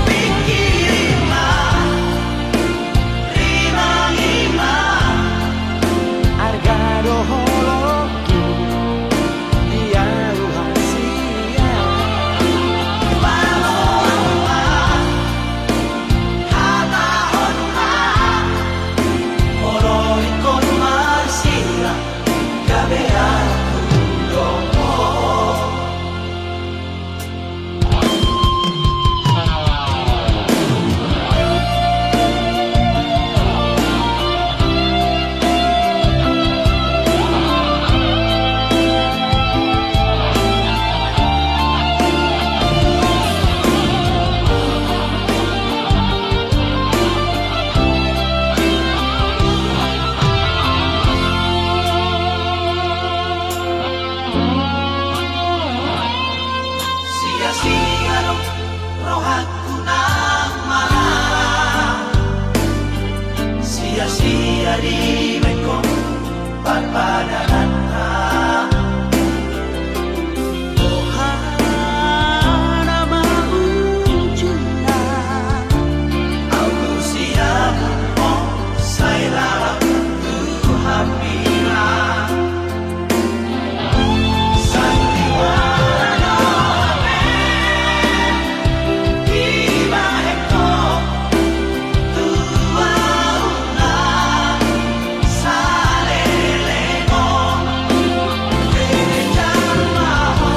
pikirima rima-rima argado holoku dia rahasia Paloa hata honma Oroikon marsila Gabean kudomo Sia-sia do rohaku nang marah, sia-sia di meko parpadanata. ohana maujuna Au siamu oh sailala ku hapila. Sandiwara iba eko tua una saleleno kejamaho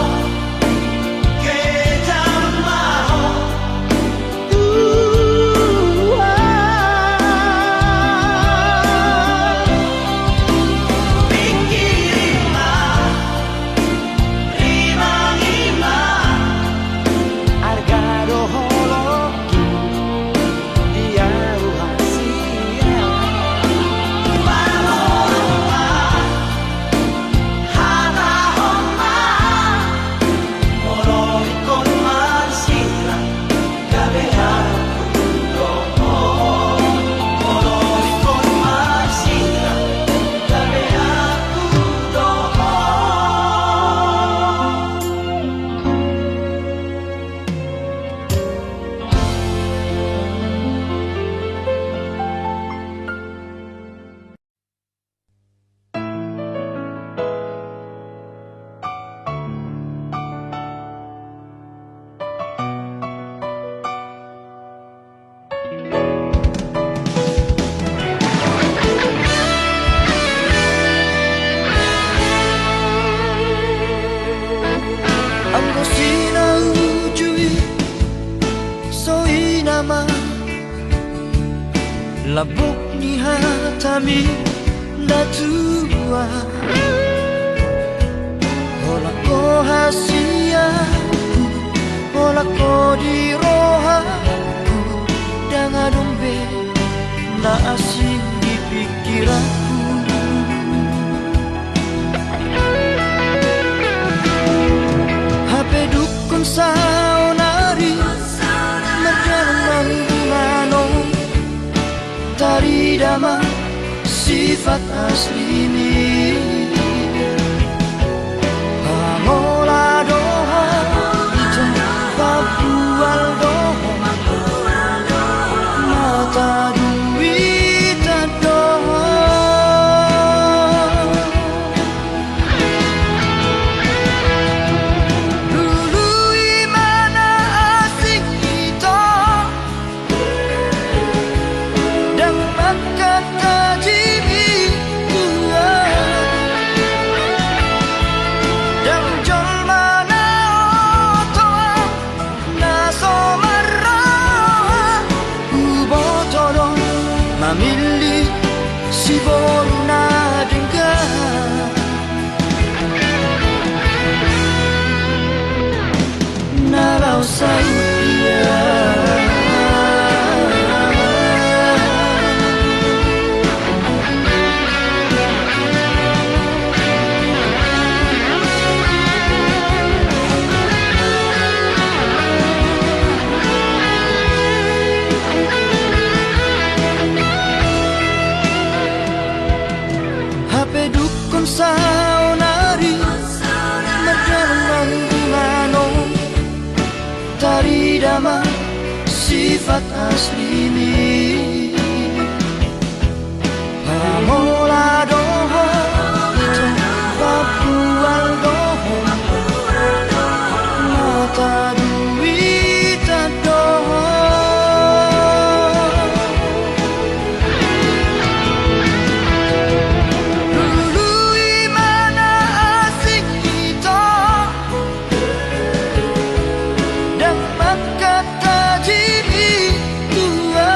pikirima rima-rima argado holoku dia rahasia Paloa hata honma Oroikon marsila Gabean kudomo Oroikon marsila Gabean kudomo Ang sinaujuy soy nama labok ni hatami natua Hola ko hasiaku Hola ko di rohaku Dengan dombe na asing di pikiranku HP dukun saunari Merjalan manong Tari dama sifat asli ini Pangola doha ito saya. HP dukun saunari Merjalan mano Tari dama sifat asli ni Pamola doho Papual doho Mata duita doho Kata diri tua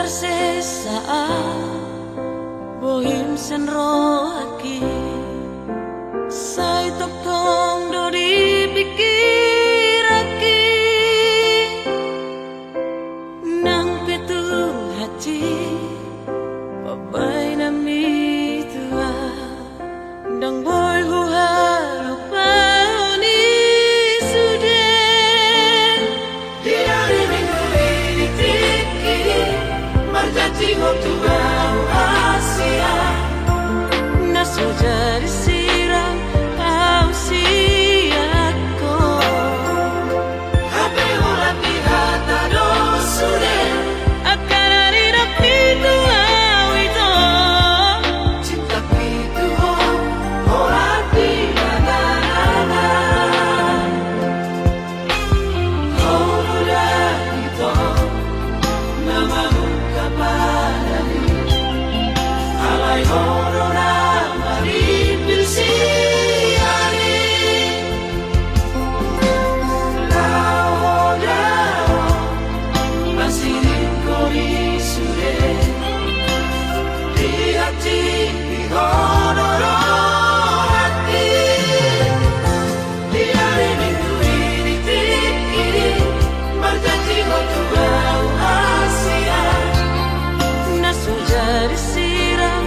tersesa bohim sen rohaki sai tok tong do dipikirake nang petu hati babai nami tua dang boy hu harupa ni sudah Diari minggu ini tiki Marjati waktu bau Asia naso jadi sirang au siako Hape ula pirata do sude akan hari itu awito Cinta pitu ho Orang pinagana Kau udah itu Namamu kapadani Alay horona maripil siari Lao dao Masirin ko isure Di hati di honoro hati Di hari minggu ini tiki Marjati waktu bau Asia naso jadi sirang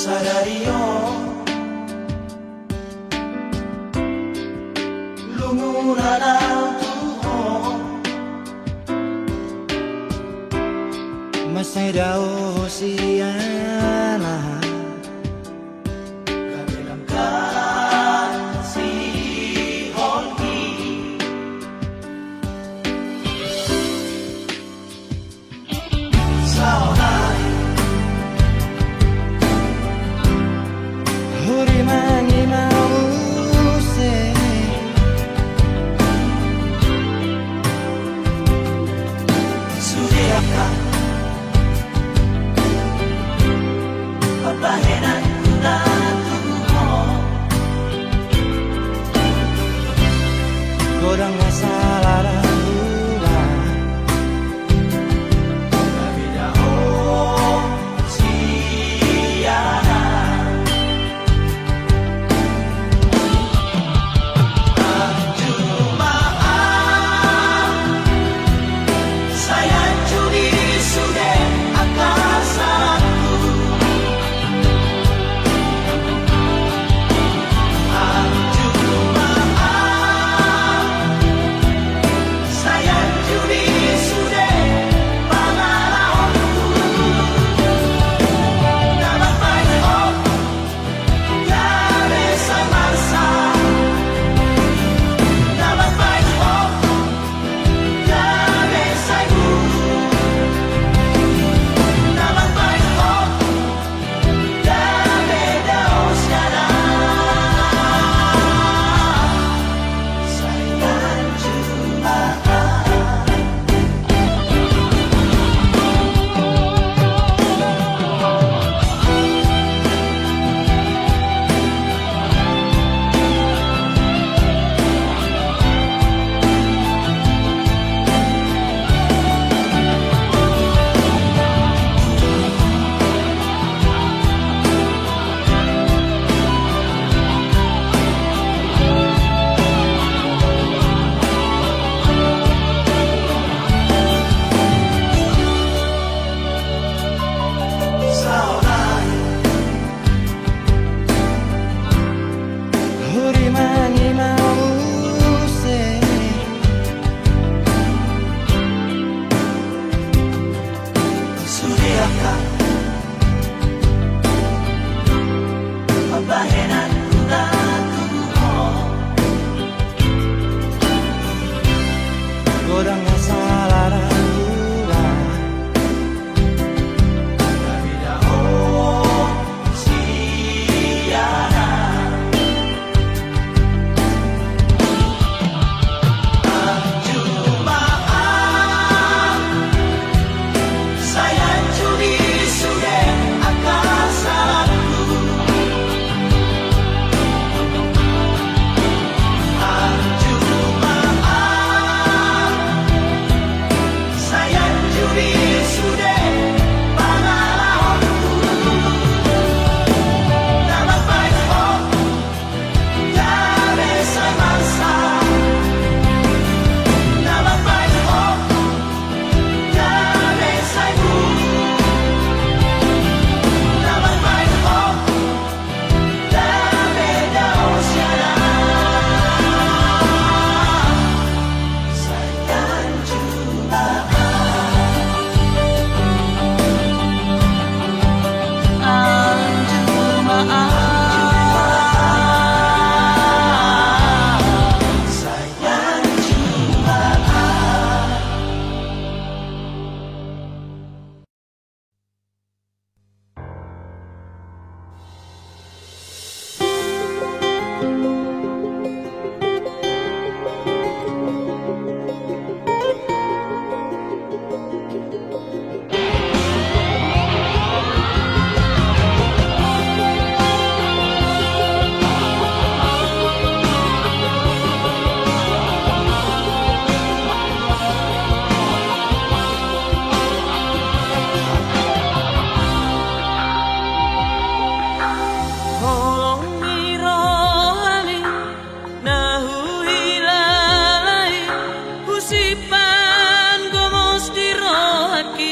sadario lumunan ang tuho masay daw siya na kabilang ka si Hongi sa onay huri mangi mause sudia ka papahenan ko na tuho kurang masalah rangguba tapi dah siana sayang curi sudah akasanku sayang curi sudah pengalamanku dalam banyak dari semasa dalam banyak dari sayangku dalam banyak dari dausnya sayang cuma saonai huri mangi mause sudiaka papahenan ko na tuho kurang masalah rangguba tapi dah siana cuma sayang curi sudah akasanku cuma sayang curi sudah pengalamanku dalam banyak dari semasa dalam banyak dari sayangku dalam banyak dari dausnya sayang cuma sayang cuma Husipan gomos di rohaki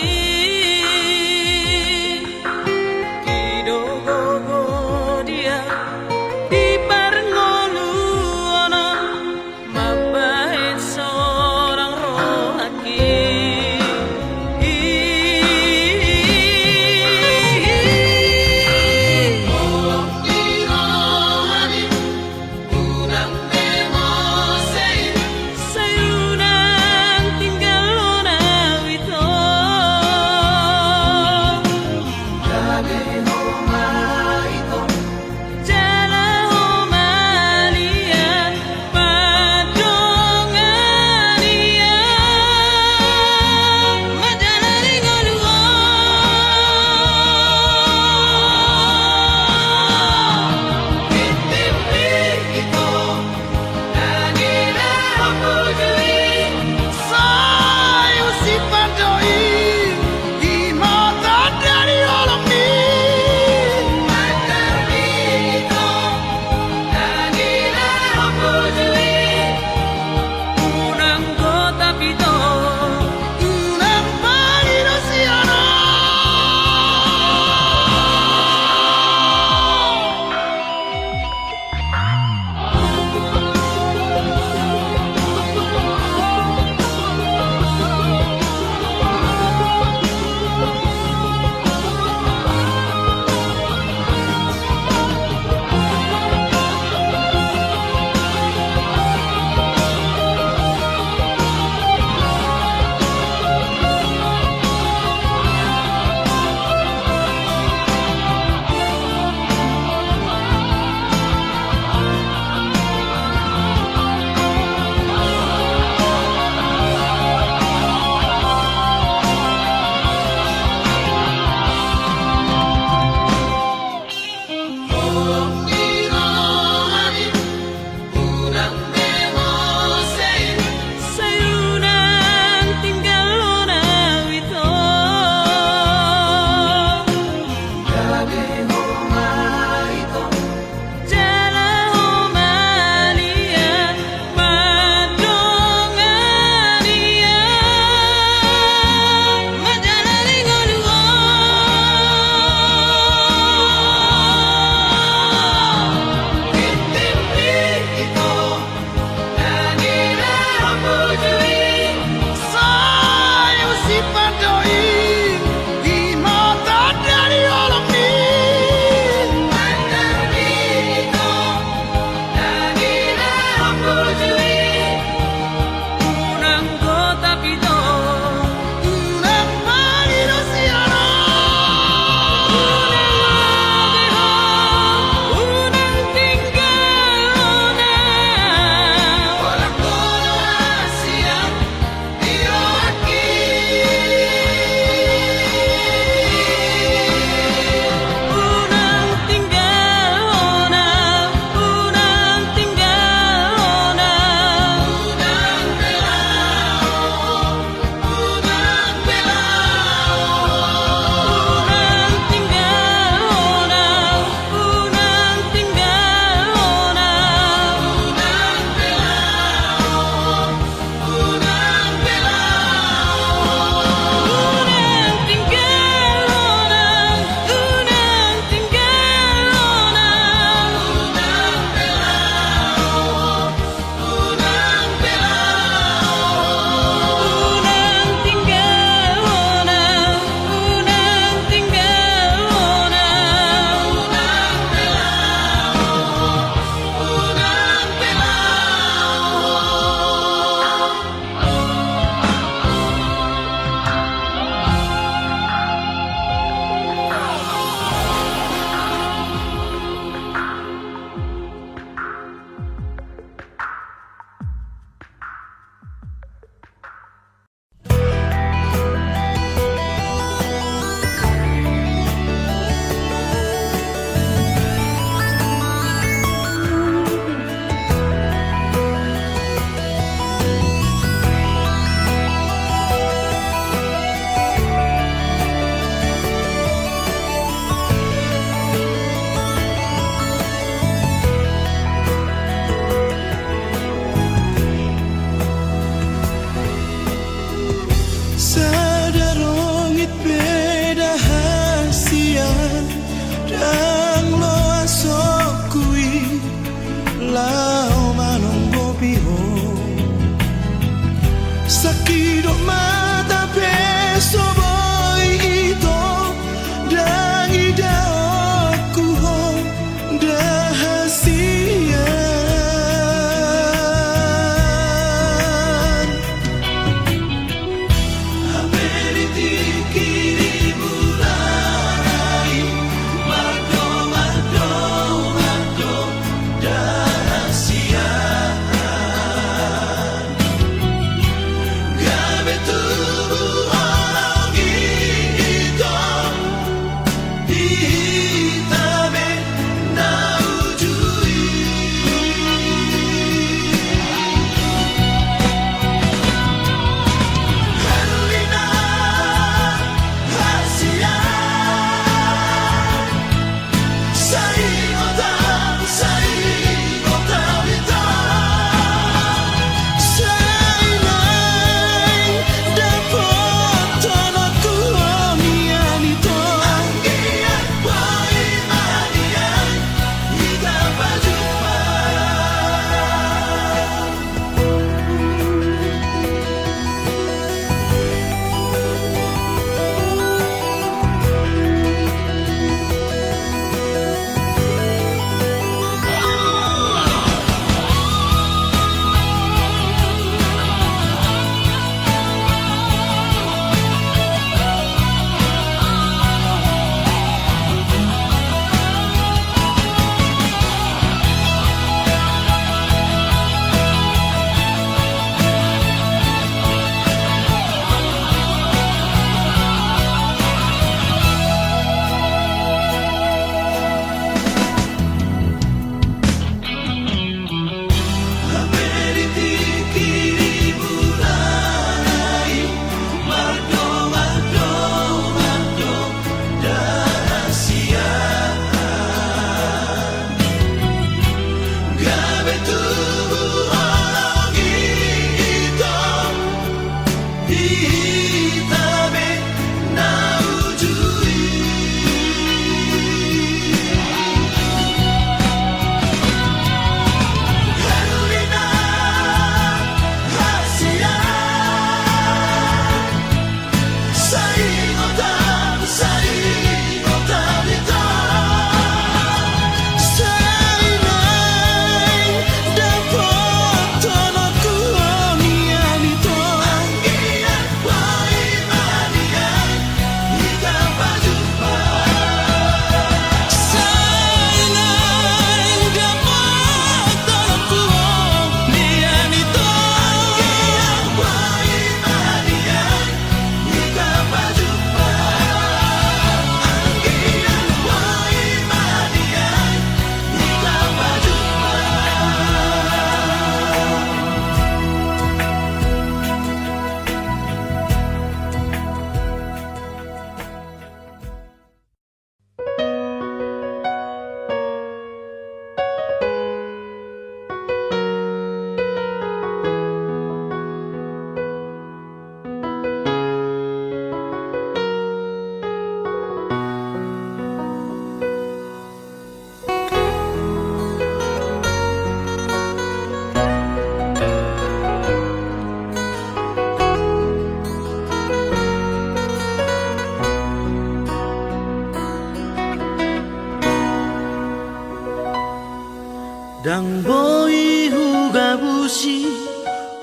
Dan boi huga bushi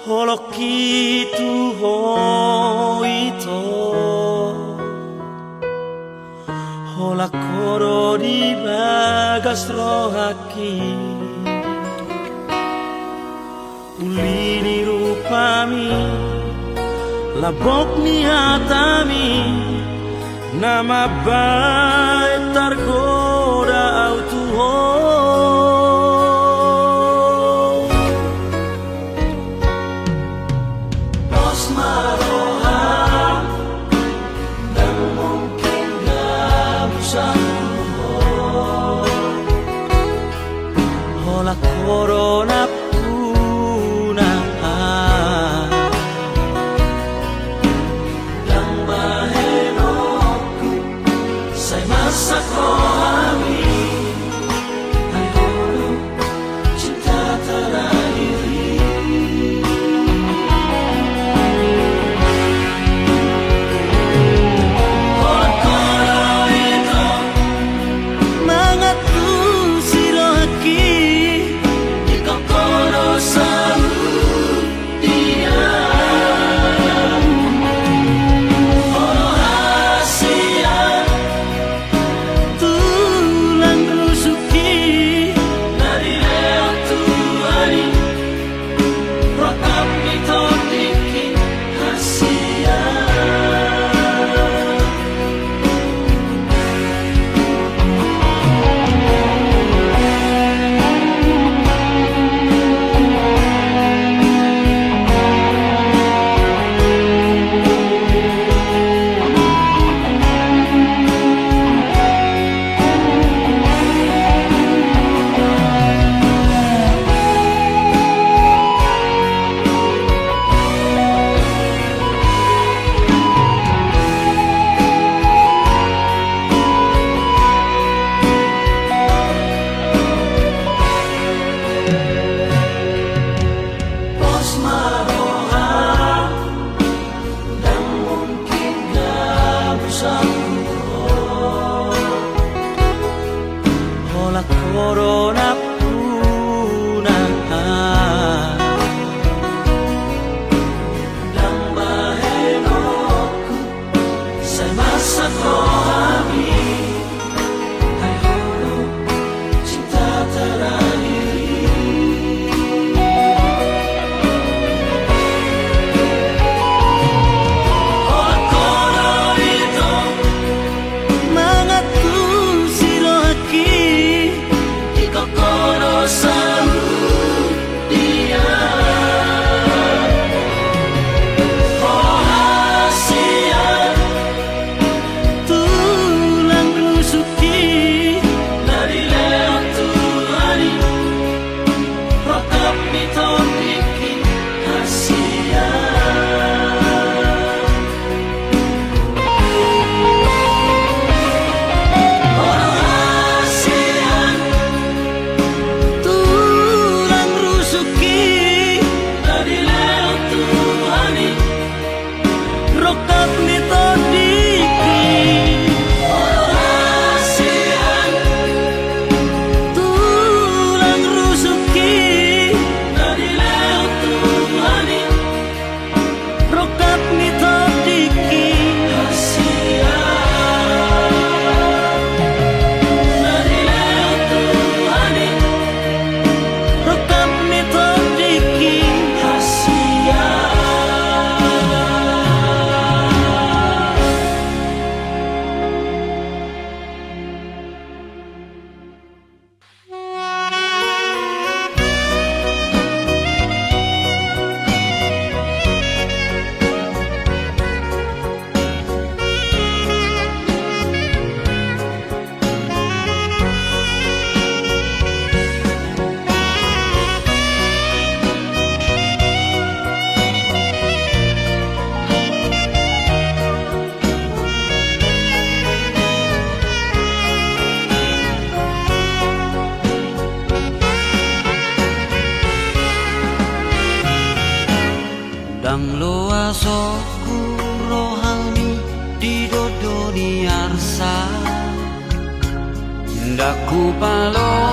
holoki tu hoito hola koro di bagas rohaki ulini rupami labok ni hatami nama baik tergoda autuho Pos maroha dan mungkin gak bisa hola corona puna dan bahenoku saya masak rohani hai holo cinta terakhiri hola koro itu mangatu sirohaki di kokoro samu dia holo hasia tulang rusuki dari leo tuari rokap mitodiki hasia Pos maroha dan mungkin gak bisa hola corona puna dan bahenoku saya masak rohani hai holo cinta terakhiri hola koro itu mangatu sirohaki di kokoro samu dia holo hasia tulang rusuki dari leo tuari rokap mitodiki hasia tulang rusuki dari leo tuani rokap mitodiki hasian tulang rusuki dari leo tuani rokap mitodiki hasian dari leo tuani rokap mitodiki hasia Dang loa soku rohani di dodoni arsa Ndaku palo